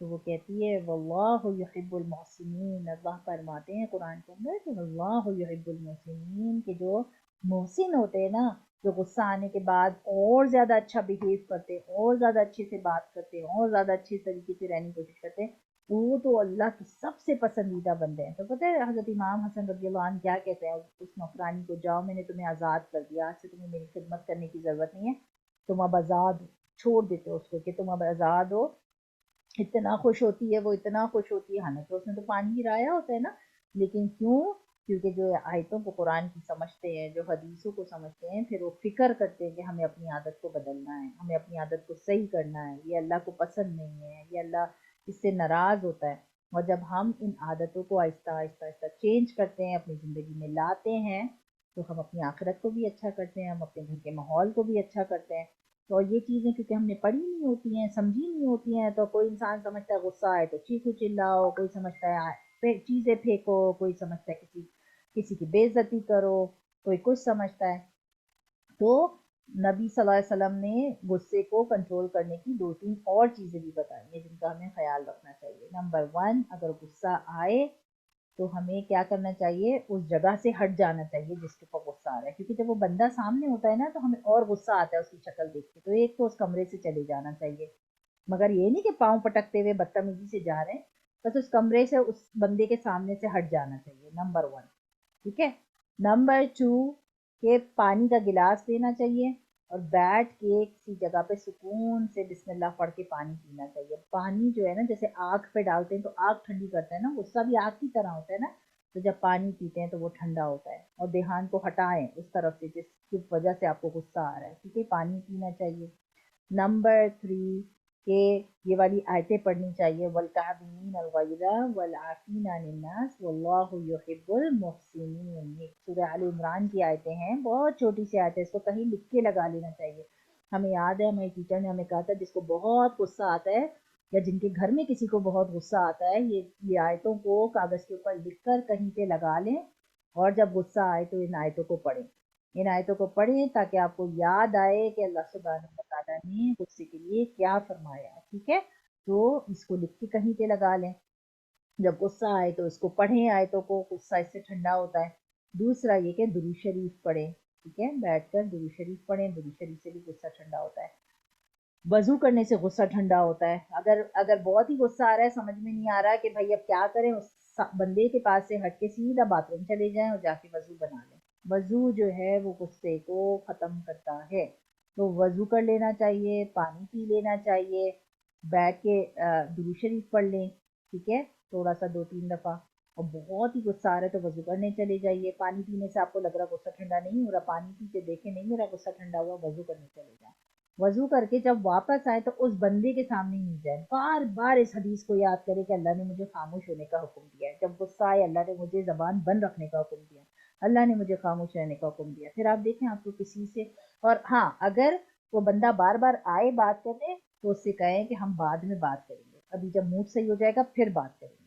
Speaker 1: تو وہ کہتی ہے واللہ یحب المحسنین، اللہ فرماتے ہیں قرآن کے اندر کہ واللہ یحب المحسنین، کہ جو محسن ہوتے ہیں نا، جو غصہ آنے کے بعد اور زیادہ اچھا بیہیو کرتے، اور زیادہ اچھے سے بات کرتے، اور زیادہ اچھے طریقے سے رہنے کی کوشش کرتے، وہ تو اللہ کے سب سے پسندیدہ بندے ہیں۔ تو پتہ ہے حضرت امام حسن رضی اللہ عنہ کیا کہتے ہیں اس نوکرانی کو، جاؤ میں نے تمہیں آزاد کر دیا، آج سے تمہیں میری خدمت کرنے کی ضرورت نہیں ہے، تم اب آزاد ہو، چھوڑ دیتے اس کو کہ تم اب آزاد ہو، اتنا خوش ہوتی ہے وہ، اتنا خوش ہوتی ہے، حالانکہ اس نے تو پانی گرایا ہوتا ہے نا، لیکن کیوں؟ کیونکہ جو آیتوں کو قرآن کی سمجھتے ہیں، جو حدیثوں کو سمجھتے ہیں، پھر وہ فکر کرتے ہیں کہ ہمیں اپنی عادت کو بدلنا ہے، ہمیں اپنی عادت کو صحیح کرنا ہے، یہ اللہ کو پسند نہیں ہے، یہ اللہ اس سے ناراض ہوتا ہے، اور جب ہم ان عادتوں کو آہستہ آہستہ آہستہ چینج کرتے ہیں، اپنی زندگی میں لاتے ہیں، تو ہم اپنی آخرت کو بھی اچھا کرتے ہیں، ہم اپنے گھر کے ماحول کو بھی اچھا کرتے ہیں، تو یہ چیزیں کیونکہ ہم نے پڑھی نہیں ہوتی ہیں، سمجھی نہیں ہوتی ہیں، تو کوئی انسان سمجھتا ہے غصہ آئے تو چیخو چلاؤ، کوئی سمجھتا ہے چیزیں پھینکو، کوئی سمجھتا ہے کسی کی بے عزتی کرو، کوئی کچھ سمجھتا ہے، تو نبی صلی اللہ علیہ وسلم نے غصے کو کنٹرول کرنے کی 2-3 اور چیزیں بھی بتائی ہیں جن کا ہمیں خیال رکھنا چاہیے۔ نمبر 1، اگر غصہ آئے تو ہمیں کیا کرنا چاہیے، اس جگہ سے ہٹ جانا چاہیے جس کے اوپر غصہ آ رہا ہے، کیونکہ جب وہ بندہ سامنے ہوتا ہے نا تو ہمیں اور غصہ آتا ہے اس کی شکل دیکھ کے، تو ایک تو اس کمرے سے چلے جانا چاہیے، مگر یہ نہیں کہ پاؤں پٹکتے ہوئے بدتمیزی سے جا رہے ہیں، بس اس کمرے سے اس بندے کے سامنے سے ہٹ جانا چاہیے، نمبر 1، ٹھیک ہے۔ نمبر 2 کہ پانی کا گلاس لینا چاہیے اور بیٹھ کے کسی جگہ پہ سکون سے بسم اللہ پڑھ کے پانی پینا چاہیے۔ پانی جو ہے نا، جیسے آگ پہ ڈالتے ہیں تو آگ ٹھنڈی کرتا ہے نا، غصہ بھی آگ کی طرح ہوتا ہے نا، تو جب پانی پیتے ہیں تو وہ ٹھنڈا ہوتا ہے، اور دھیان کو ہٹائیں اس طرف سے جس کی وجہ سے آپ کو غصہ آ رہا ہے، ٹھیک ہے، پانی پینا چاہیے۔ نمبر 3 کہ یہ والی آیتیں پڑھنی چاہیے، والکاظمین الغیظ والعافین عن الناس واللہ یحب المحسنین، یہ سورہ آل عمران کی آیتیں ہیں، بہت چھوٹی سی آیتیں، اس کو کہیں لکھ کے لگا لینا چاہیے۔ ہمیں یاد ہے ہماری ٹیچر نے ہمیں کہا تھا جس کو بہت غصہ آتا ہے یا جن کے گھر میں کسی کو بہت غصہ آتا ہے یہ آیتوں کو کاغذ کے اوپر لکھ کر کہیں پہ لگا لیں اور جب غصہ آئے تو ان آیتوں کو پڑھیں. ان آیتوں کو پڑھیں تاکہ آپ کو یاد آئے کہ اللہ سبحانہ و تعالیٰ نے غصے کے لیے کیا فرمایا ہے. ٹھیک ہے, تو اس کو لکھ کے کہیں پہ لگا لیں. جب غصہ آئے تو اس کو پڑھیں آیتوں کو, غصہ اس سے ٹھنڈا ہوتا ہے. دوسرا یہ کہ درود شریف پڑھیں. ٹھیک ہے, بیٹھ کر درود شریف پڑھیں, درود شریف سے بھی غصہ ٹھنڈا ہوتا ہے. وضو کرنے سے غصہ ٹھنڈا ہوتا ہے. اگر بہت ہی غصہ آ رہا ہے, سمجھ میں نہیں آ رہا کہ بھائی اب کیا کریں, اس بندے کے پاس سے ہٹ کے سیدھا باتھ روم چلے جائیں اور جا کے وضو بنا لیں. وضو جو ہے وہ غصے کو ختم کرتا ہے. تو وضو کر لینا چاہیے, پانی پی لینا چاہیے, بیٹھ کے درود شریف پڑھ لیں. ٹھیک ہے, تھوڑا سا 2-3 دفعہ. اور بہت ہی غصہ آ رہا ہے تو وضو کرنے چلے جائیے. پانی پینے سے آپ کو لگ رہا غصہ ٹھنڈا نہیں ہو رہا, پانی پی کے دیکھیں نہیں میرا غصہ ٹھنڈا ہوا, وضو کرنے چلے جائیں. وضو کر کے جب واپس آئے تو اس بندے کے سامنے نہیں جائے, بار بار اس حدیث کو یاد کرے کہ اللہ نے مجھے خاموش ہونے کا حکم دیا ہے. جب غصہ آئے اللہ نے مجھے زبان بند رکھنے کا حکم دیا, اللہ نے مجھے خاموش رہنے کا حکم دیا. پھر آپ دیکھیں آپ کو کسی سے, اور ہاں اگر وہ بندہ بار بار آئے بات کرنے تو اس سے کہیں کہ ہم بعد میں بات کریں گے, ابھی جب موڈ صحیح ہو جائے گا پھر بات کریں گے,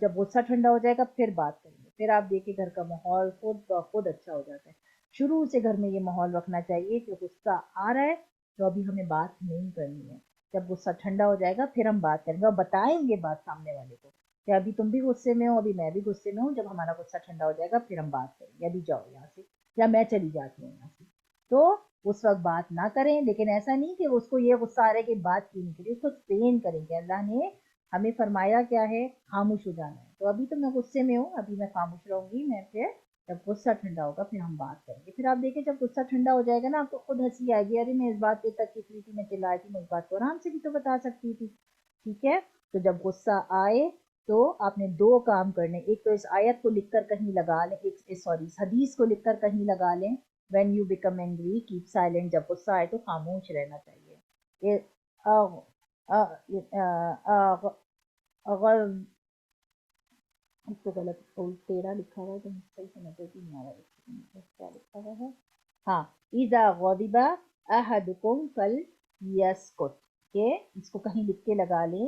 Speaker 1: جب غصہ ٹھنڈا ہو جائے گا پھر بات کریں گے. پھر آپ دیکھیں گھر کا ماحول خود اچھا ہو جاتا ہے. شروع سے گھر میں یہ ماحول رکھنا چاہیے کہ غصہ آ رہا ہے تو ابھی ہمیں بات نہیں کرنی ہے, جب غصہ ٹھنڈا ہو جائے گا پھر ہم بات کریں گے اور بتائیں گے بات سامنے والے کو کہ ابھی تم بھی غصے میں ہو, ابھی میں بھی غصے میں ہوں, جب ہمارا غصہ ٹھنڈا ہو جائے گا پھر ہم بات کریں گے, ابھی جاؤ یہاں سے یا میں چلی جاتی ہوں یہاں سے. تو اس وقت بات نہ کریں, لیکن ایسا نہیں کہ اس کو یہ غصہ آ رہا ہے کہ بات کیوں نہیں کری, اس کو ایکسپلین کریں کہ اللہ نے ہمیں فرمایا کیا ہے, خاموش ہو جانا ہے. تو ابھی تو میں غصے میں ہوں, ابھی میں خاموش رہوں گی, میں پھر جب غصہ ٹھنڈا ہوگا پھر ہم بات کریں گے. پھر آپ دیکھیں جب غصہ ٹھنڈا ہو جائے گا نا آپ کو خود ہنسی آئے گی, ارے میں اس بات پہ تکلیف رہی تھی, میں چلائی تھی, میں اس بات کو آرام سے بھی تو بتا سکتی تھی. ٹھیک ہے, تو جب غصہ آئے تو آپ نے 2 کام کرنے, ایک تو اس آیت کو لکھ کر کہیں لگا لیں, اس حدیث کو لکھ کر کہیں لگا لیں, when you become angry keep silent, جب غصہ آئے تو خاموش رہنا چاہیے. اگر تو غلط تیرا لکھا ہوا ہے تو صحیح سمجھ نہیں آ رہا ہے کیا لکھا ہوا ہے. ہاں, اذا غضب احدکم فلیسکت, کہ اس کو کہیں لکھ کے لگا لیں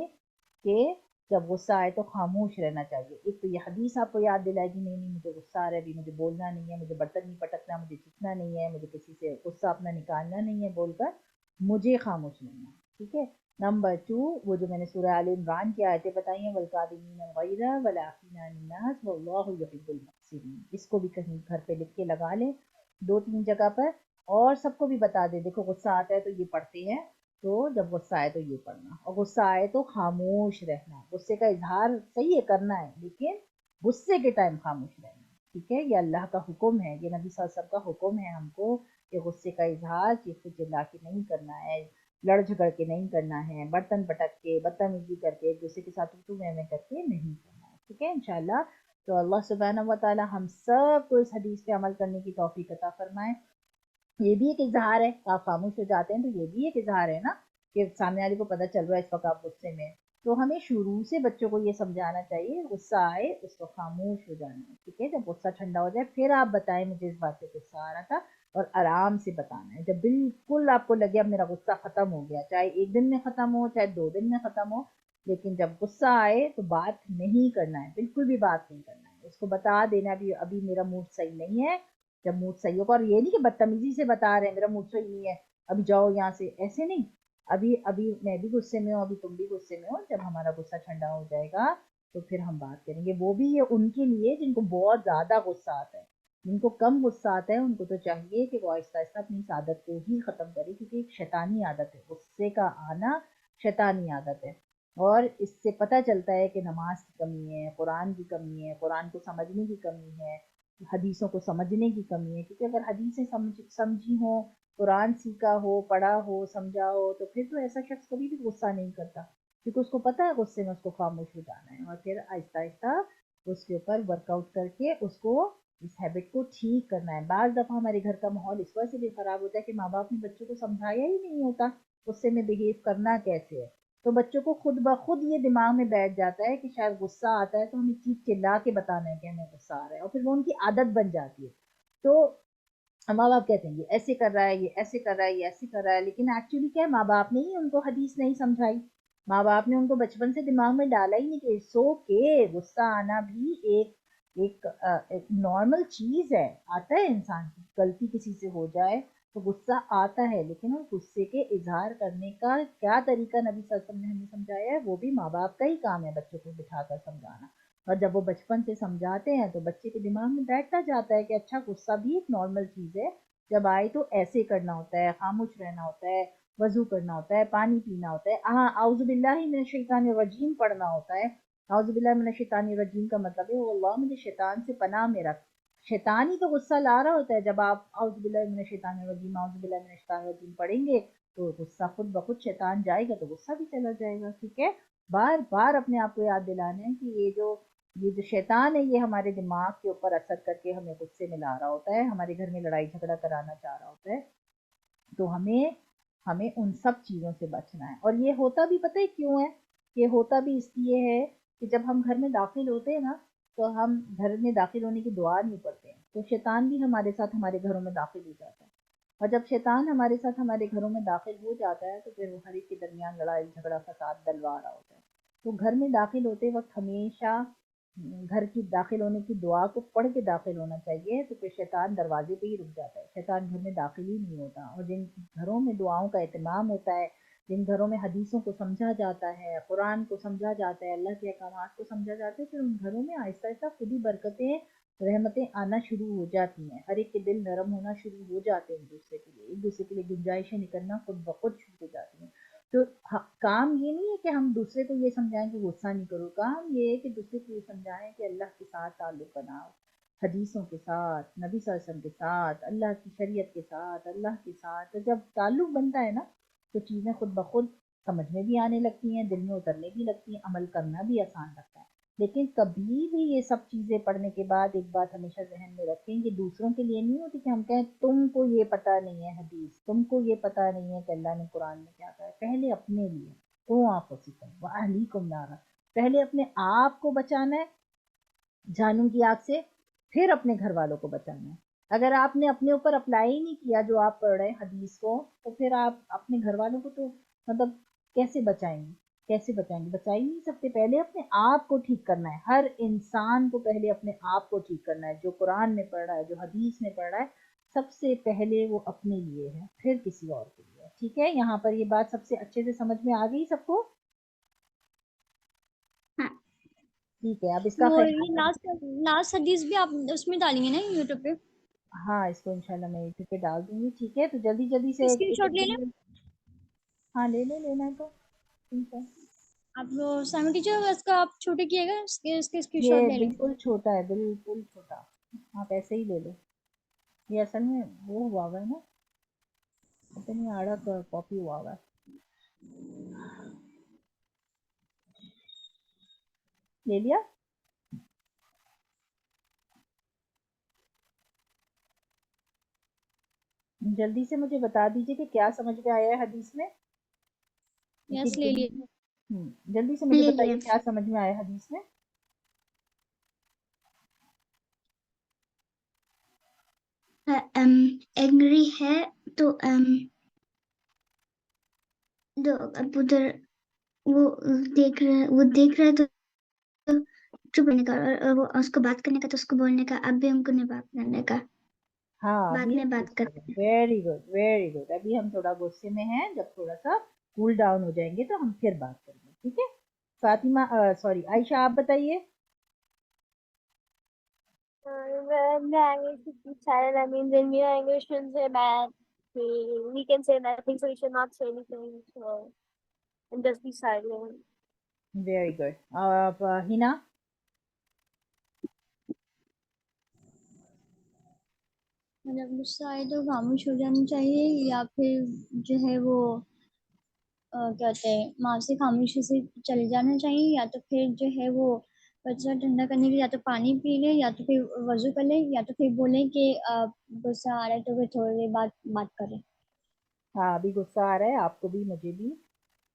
Speaker 1: کہ جب غصہ آئے تو خاموش رہنا چاہیے. ایک تو یہ حدیث آپ کو یاد دلائے گی, نہیں مجھے غصہ آ رہا ہے, ابھی مجھے بولنا نہیں ہے, مجھے برتن نہیں پٹکنا, مجھے چیخنا نہیں ہے, مجھے کسی سے غصہ اپنا نکالنا نہیں ہے, بول کر مجھے خاموش نہیں ہے. ٹھیک ہے. نمبر 2, وہ جو میں نے سورہ آل عمران کی آیتیں بتائی ہیں, والکاظمین الغیظ والعافین عن الناس واللہ یحب المحسنین, اس کو بھی کہیں گھر پہ لکھ کے لگا لیں 2-3 جگہ پر, اور سب کو بھی بتا دیں دیکھو غصہ آتا ہے تو یہ پڑھتے ہیں, تو جب غصہ آئے تو یہ پڑھنا, اور غصہ آئے تو خاموش رہنا. غصے کا اظہار صحیح ہے کرنا ہے, لیکن غصے کے ٹائم خاموش رہنا. ٹھیک ہے, یہ اللہ کا حکم ہے, یہ نبی صلی اللہ علیہ وسلم کا حکم ہے ہم کو کہ غصے کا اظہار چیخ چلا کے نہیں کرنا ہے, لڑ جھگڑ کے نہیں کرنا ہے, برتن پٹک کے بدتمیزی کر کے ایک دوسرے کے ساتھ تو میں کر کے نہیں کرنا ہے. ٹھیک ہے انشاءاللہ. تو اللہ سبحانہ و تعالی ہم سب کو اس حدیث پہ عمل کرنے کی توفیق عطا فرمائے. یہ بھی ایک اظہار ہے, آپ خاموش ہو جاتے ہیں تو یہ بھی ایک اظہار ہے نا کہ سامنے والے کو پتہ چل رہا ہے اس وقت آپ غصے میں. تو ہمیں شروع سے بچوں کو یہ سمجھانا چاہیے, غصہ آئے اس کو خاموش ہو جانا ہے. ٹھیک ہے, جب غصہ ٹھنڈا ہو جائے پھر آپ بتائیں مجھے اس بات پہ غصہ آ رہا تھا, اور آرام سے بتانا ہے. جب بالکل آپ کو لگے اب میرا غصہ ختم ہو گیا, چاہے 1 دن میں ختم ہو چاہے 2 دن میں ختم ہو, لیکن جب غصہ آئے تو بات نہیں کرنا ہے, بالکل بھی بات نہیں کرنا ہے. اس کو بتا دینا بھی ابھی میرا موڈ صحیح نہیں ہے, جب موڈ صحیح ہوگا, اور یہ نہیں کہ بدتمیزی سے بتا رہے ہیں میرا موڈ صحیح نہیں ہے ابھی جاؤ یہاں سے, ایسے نہیں. ابھی میں بھی غصے میں ہوں, ابھی تم بھی غصے میں ہو, جب ہمارا غصہ ٹھنڈا ہو جائے گا تو پھر ہم بات کریں گے. وہ بھی یہ ان کے لیے جن کو بہت زیادہ غصہ آتا ہے. جن کو کم غصہ آتا ہے ان کو تو چاہیے کہ وہ آہستہ آہستہ اپنی اس عادت کو ہی ختم کرے, کیونکہ ایک شیطانی عادت ہے, غصے کا آنا شیطانی عادت ہے. اور اس سے پتہ چلتا ہے کہ نماز کی کمی ہے, قرآن کی کمی ہے, قرآن کو سمجھنے کی کمی ہے, حدیثوں کو سمجھنے کی کمی ہے. کیونکہ اگر حدیثیں سمجھی ہوں, قرآن سیکھا ہو, پڑھا ہو, سمجھا ہو, تو پھر تو ایسا شخص کبھی بھی غصہ نہیں کرتا, کیونکہ اس کو پتہ ہے غصے میں اس کو خاموش ہو جانا ہے, اور پھر آہستہ آہستہ اس کے اوپر ورک آؤٹ کر کے اس کو اس ہیبٹ کو ٹھیک کرنا ہے. بعض دفعہ ہمارے گھر کا ماحول اس وجہ سے بھی خراب ہوتا ہے کہ ماں باپ نے بچوں کو سمجھایا ہی نہیں ہوتا غصے میں بہیو کرنا کیسے ہے, تو بچوں کو خود بخود یہ دماغ میں بیٹھ جاتا ہے کہ شاید غصہ آتا ہے تو ہمیں چیخ چلا کے بتانا ہے کہ ہمیں غصہ آ رہا ہے, اور پھر وہ ان کی عادت بن جاتی ہے. تو ماں باپ کہتے ہیں یہ ایسے کر رہا ہے, یہ ایسے کر رہا ہے, یہ ایسے کر رہا ہے, لیکن ایکچولی کیا ہے, ماں باپ نے ہی ان کو حدیث نہیں سمجھائی, ماں باپ نے ان کو بچپن سے دماغ میں ڈالا ہی نہیں کہ سو کے غصہ آنا بھی ایک نارمل چیز ہے. آتا ہے انسان کی غلطی کسی سے ہو جائے تو غصہ آتا ہے، لیکن اس غصے کے اظہار کرنے کا کیا طریقہ نبی صلی اللہ علیہ وسلم نے ہمیں سمجھایا ہے، وہ بھی ماں باپ کا ہی کام ہے بچوں کو بٹھا کر سمجھانا. اور جب وہ بچپن سے سمجھاتے ہیں تو بچے کے دماغ میں بیٹھتا جاتا ہے کہ اچھا غصہ بھی ایک نارمل چیز ہے، جب آئے تو ایسے کرنا ہوتا ہے، خاموش رہنا ہوتا ہے، وضو کرنا ہوتا ہے، پانی پینا ہوتا ہے، ہاں اعوذ باللہ من الشیطان الرجیم پڑھنا ہوتا ہے. اعوذ باللہ من الشیطان الرجیم کا مطلب ہے اللہ مجھے شیطان سے پناہ میں رکھ. شیطان ہی تو غصہ لا رہا ہوتا ہے. جب آپ اعوذ باللہ من الشیطان الرجیم اعوذ باللہ من الشیطان الرجیم پڑھیں گے تو غصہ خود بخود شیطان جائے گا تو غصہ بھی چلا جائے گا. ٹھیک ہے، بار بار اپنے آپ کو یاد دلانا ہے کہ یہ جو شیطان ہے یہ ہمارے دماغ کے اوپر اثر کر کے ہمیں غصے میں لا رہا ہوتا ہے، ہمارے گھر میں لڑائی جھگڑا کرانا چاہ رہا ہوتا ہے. تو ہمیں ان سب چیزوں سے بچنا ہے. اور یہ ہوتا بھی پتہ ہے کیوں ہے؟ یہ ہوتا بھی اس لیے ہے کہ جب ہم گھر میں داخل ہوتے ہیں نا تو ہم گھر میں داخل ہونے کی دعا نہیں پڑھتے ہیں، تو شیطان بھی ہمارے ساتھ ہمارے گھروں میں داخل ہو جاتا ہے. اور جب شیطان ہمارے ساتھ ہمارے گھروں میں داخل ہو جاتا ہے تو پھر وہ ہر ایک کے درمیان لڑائی جھگڑا فساد ڈلوا رہا ہوتا ہے. تو گھر میں داخل ہوتے وقت ہمیشہ گھر کی داخل ہونے کی دعا کو پڑھ کے داخل ہونا چاہیے، تو پھر شیطان دروازے پہ ہی رک جاتا ہے، شیطان گھر میں داخل ہی نہیں ہوتا. اور جن گھروں میں دعاؤں کا اہتمام ہوتا ہے، جن گھروں میں حدیثوں کو سمجھا جاتا ہے، قرآن کو سمجھا جاتا ہے، اللہ کے احکامات کو سمجھا جاتا ہے، پھر ان گھروں میں آہستہ آہستہ خود ہی برکتیں رحمتیں آنا شروع ہو جاتی ہیں. ہر ایک کے دل نرم ہونا شروع ہو جاتے ہیں، ایک دوسرے کے لیے گنجائشیں نکلنا خود بخود شروع ہو جاتی ہیں. تو کام یہ نہیں ہے کہ ہم دوسرے کو یہ سمجھائیں کہ غصہ نہیں کرو، کام یہ ہے کہ دوسرے کو یہ سمجھائیں کہ اللہ کے ساتھ تعلق بناؤ، حدیثوں کے ساتھ، نبی صلی اللہ علیہ وسلم کے ساتھ، اللہ کی شریعت کے ساتھ، اللہ کے ساتھ. تو جب تعلق بنتا ہے نا تو چیزیں خود بخود سمجھ میں بھی آنے لگتی ہیں، دل میں اترنے بھی لگتی ہیں، عمل کرنا بھی آسان لگتا ہے. لیکن کبھی بھی یہ سب چیزیں پڑھنے کے بعد ایک بات ہمیشہ ذہن میں رکھیں کہ دوسروں کے لیے نہیں ہوتی کہ ہم کہیں تم کو یہ پتہ نہیں ہے حدیث، تم کو یہ پتہ نہیں ہے کہ اللہ نے قرآن میں کیا کہا ہے. پہلے اپنے لیے وَأَهْلِيكُمْ نَارًا، پہلے اپنے آپ کو بچانا ہے جہنم کی آگ سے، پھر اپنے گھر والوں کو بچانا ہے. اگر آپ نے اپنے اوپر اپلائی ہی نہیں کیا جو آپ پڑھ رہے ہیں حدیث کو، تو پھر آپ اپنے گھر والوں کو تو مطلب کیسے بچائیں گے؟ بچا ہی نہیں سکتے. پہلے اپنے آپ کو ٹھیک کرنا ہے. ہر انسان کو پہلے اپنے آپ کو ٹھیک کرنا ہے. جو قرآن میں پڑھ رہا ہے، جو حدیث میں پڑھ رہا ہے، سب سے پہلے وہ اپنے لیے ہے، پھر کسی اور کے لیے. ٹھیک ہے، یہاں پر یہ بات سب سے اچھے سے سمجھ میں آ گئی سب کو؟
Speaker 3: ہاں
Speaker 1: ٹھیک ہے، اب اس کا
Speaker 2: وہ
Speaker 1: خیال
Speaker 2: یہ لاسٹ حدیث بھی آپ اس میں ڈالیں گے نا یوٹیوب پہ؟
Speaker 1: ہاں اس کو انشاءاللہ میں یوٹیوب پہ ڈال دوں گی. ٹھیک ہے، تو جلدی جلدی سے
Speaker 2: اسکرین شاٹ لے لیں
Speaker 1: ہاں لے لینا ہے تو ٹھیک ہے.
Speaker 2: آپ. سائمن ٹیچر اس کا آپ چھوٹے کیے گا، اس کے اسکرین شاٹ
Speaker 1: یہ
Speaker 2: لے لیں.
Speaker 1: بالکل چھوٹا ہے، بالکل چھوٹا، آپ ایسے ہی لے لو. یہ اصل میں وہ ہوا ہوا ہے نا، پتہ نہیں آڑا کاپی ہوا ہوا ہے. لے لیا؟ جلدی سے مجھے بتا دیجئے کہ کیا سمجھ میں آیا ہے حدیث میں.
Speaker 2: یس لے لیے.
Speaker 1: جلدی سے مجھے
Speaker 3: لے
Speaker 1: بتائیے
Speaker 3: لیا.
Speaker 1: کیا سمجھ میں آیا حدیث میں.
Speaker 3: اینگری ہے تو اب ادھر وہ دیکھ رہا ہے تو چپ رہنے کا، اور وہ اس کو بات کرنے کا تو اس کو بولنے کا اب بھی ہم کو نہیں بات کرنے کا.
Speaker 1: ہاں
Speaker 3: بعد
Speaker 1: ابھی
Speaker 3: میں
Speaker 1: ہم
Speaker 3: بات کرتے ہیں.
Speaker 1: Very good very good. ابھی ہم تھوڑا غصے میں ہیں، جب تھوڑا سا کول ڈاؤن ہو جائیں گے تو ہم پھر بات کریں گے. ٹھیک ہے فاطمہ، سوری عائشہ آپ بتائیے.
Speaker 4: When the anger should be silent, I mean, when we are angry, we shouldn't say bad. We can say nothing, so we should not say anything. So, and just be silent.
Speaker 1: Very good. آپ ہنا؟
Speaker 2: جب غصہ آئے تو خاموش ہو جانا چاہیے، یا پھر جو ہے وہ کہتے ہیں وہاں سے خاموشی سے چلے جانا چاہیے، یا تو پھر جو ہے وہ بچہ ٹھنڈا کرنے کے لیے یا تو پانی پی لے، یا تو پھر وضو کر لے، یا تو پھر بولیں کہ غصہ آ رہا ہے تو پھر تھوڑی دیر بعد بات کریں.
Speaker 1: ہاں ابھی غصہ آ رہا ہے آپ کو بھی مجھے بھی،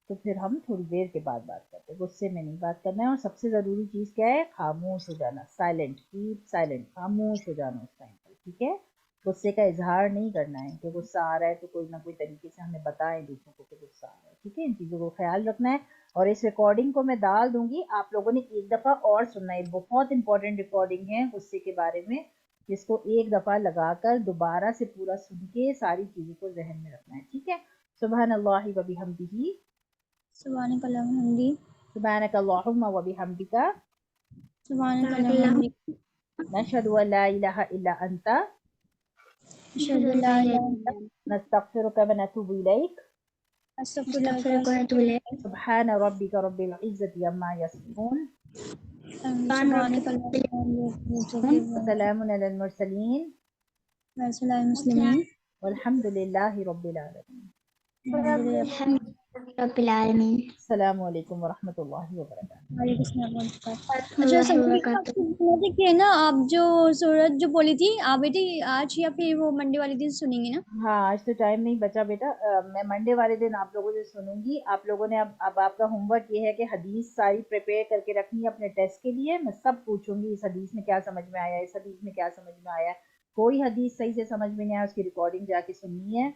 Speaker 1: تو پھر ہم تھوڑی دیر کے بعد بات کرتے ہیں. غصے میں نہیں بات کرنا ہے. اور سب سے ضروری چیز کیا ہے؟ خاموش ہو جانا. سائلنٹ، کیپ سائلنٹ، خاموش ہو جانا اس ٹائم پر. ٹھیک ہے، غصے کا اظہار نہیں کرنا ہے کہ غصہ آ رہا ہے تو کوئی نہ کوئی طریقے سے ہمیں بتائیں دوسروں کو کہ غصہ آ رہا ہے. ٹھیک ہے, ان چیزوں کو خیال رکھنا ہے. اور اس ریکارڈنگ کو میں ڈال دوں گی, آپ لوگوں نے ایک دفعہ اور سننا ہے, بہت امپورٹنٹ ریکارڈنگ ہے غصے کے بارے میں, جس کو ایک دفعہ لگا کر دوبارہ سے پورا سن کے ساری چیزوں کو ذہن میں رکھنا ہے. ٹھیک ہے, سبحان اللہ و بحمدہ,
Speaker 2: سبحانک اللہم حمدی,
Speaker 1: سبحانک اللہم و بحمدک,
Speaker 2: سبحانک اللہم حمدی,
Speaker 1: نشہد ان لا الہ الا انت,
Speaker 2: اشہد ان لا الہ الا انت,
Speaker 1: نستغفرک و نتوب الیک,
Speaker 2: استغفر اللہ
Speaker 3: استغفرک و اتوب الیک.
Speaker 1: سبحان ربک رب العزۃ عما یصفون,
Speaker 2: سبحانک اللہم حمدی,
Speaker 1: وسلام علی المرسلین,
Speaker 2: وسلام المسلمین,
Speaker 1: والحمد للہ رب العالمین.
Speaker 3: الحمد رب العالمین.
Speaker 1: السلام علیکم ورحمۃ اللہ وبرکاتہ.
Speaker 2: وعلیکم السلام ورحمۃ اللہ.
Speaker 3: ورحمۃ
Speaker 2: اچھا
Speaker 3: اللہ
Speaker 2: سمجھ
Speaker 3: وبرکاتہ.
Speaker 2: کہ نا آپ جو سورت جو بولی تھی آپ بیٹی آج یا پھر وہ منڈے والے دن سنیں گے نا؟
Speaker 1: ہاں, آج تو ٹائم نہیں بچا بیٹا, میں منڈے والے دن آپ لوگوں سے سنوں گی. آپ لوگوں نے اب آپ کا ہوم ورک یہ ہے کہ حدیث ساری پریپیئر کر کے رکھنی ہے اپنے ٹیسٹ کے لیے. میں سب پوچھوں گی اس حدیث میں کیا سمجھ میں آیا, اس حدیث میں کیا سمجھ میں آیا. کوئی حدیث صحیح سے سمجھ میں نہیں آیا, اس کی ریکارڈنگ جا کے سننی ہے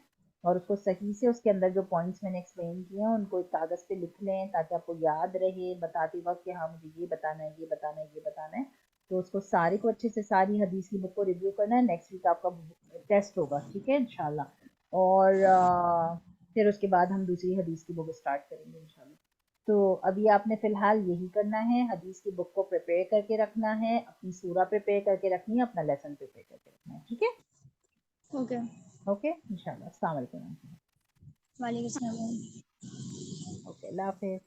Speaker 1: اور اس کو صحیح سے اس کے اندر جو پوائنٹس میں نے ایکسپلین کیے ہیں ان کو ایک کاغذ پہ لکھ لیں تاکہ آپ کو یاد رہے بتاتے وقت کہ ہاں مجھے یہ بتانا ہے, یہ بتانا ہے, یہ بتانا ہے. تو اس کو سارے کو اچھے سے ساری حدیث کی بک کو ریویو کرنا ہے. نیکسٹ ویک آپ کا ٹیسٹ ہوگا, ٹھیک ہے انشاءاللہ. اور پھر اس کے بعد ہم دوسری حدیث کی بک اسٹارٹ کریں گے انشاءاللہ. تو ابھی آپ نے فی الحال یہی کرنا ہے, حدیث کی بک کو پریپیئر کر کے رکھنا ہے, اپنی سورہ پریپیئر کر کے رکھنی ہے, اپنا لیسن پریپیئر کر کے رکھنا ہے. ٹھیک ہے,
Speaker 2: اوکے,
Speaker 1: اوکے انشاءاللہ. السلام علیکم.
Speaker 2: وعلیکم السلام.
Speaker 1: اوکے, اللہ حافظ.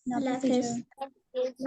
Speaker 3: اللہ
Speaker 2: اللہ
Speaker 3: حافظ.
Speaker 2: حافظ.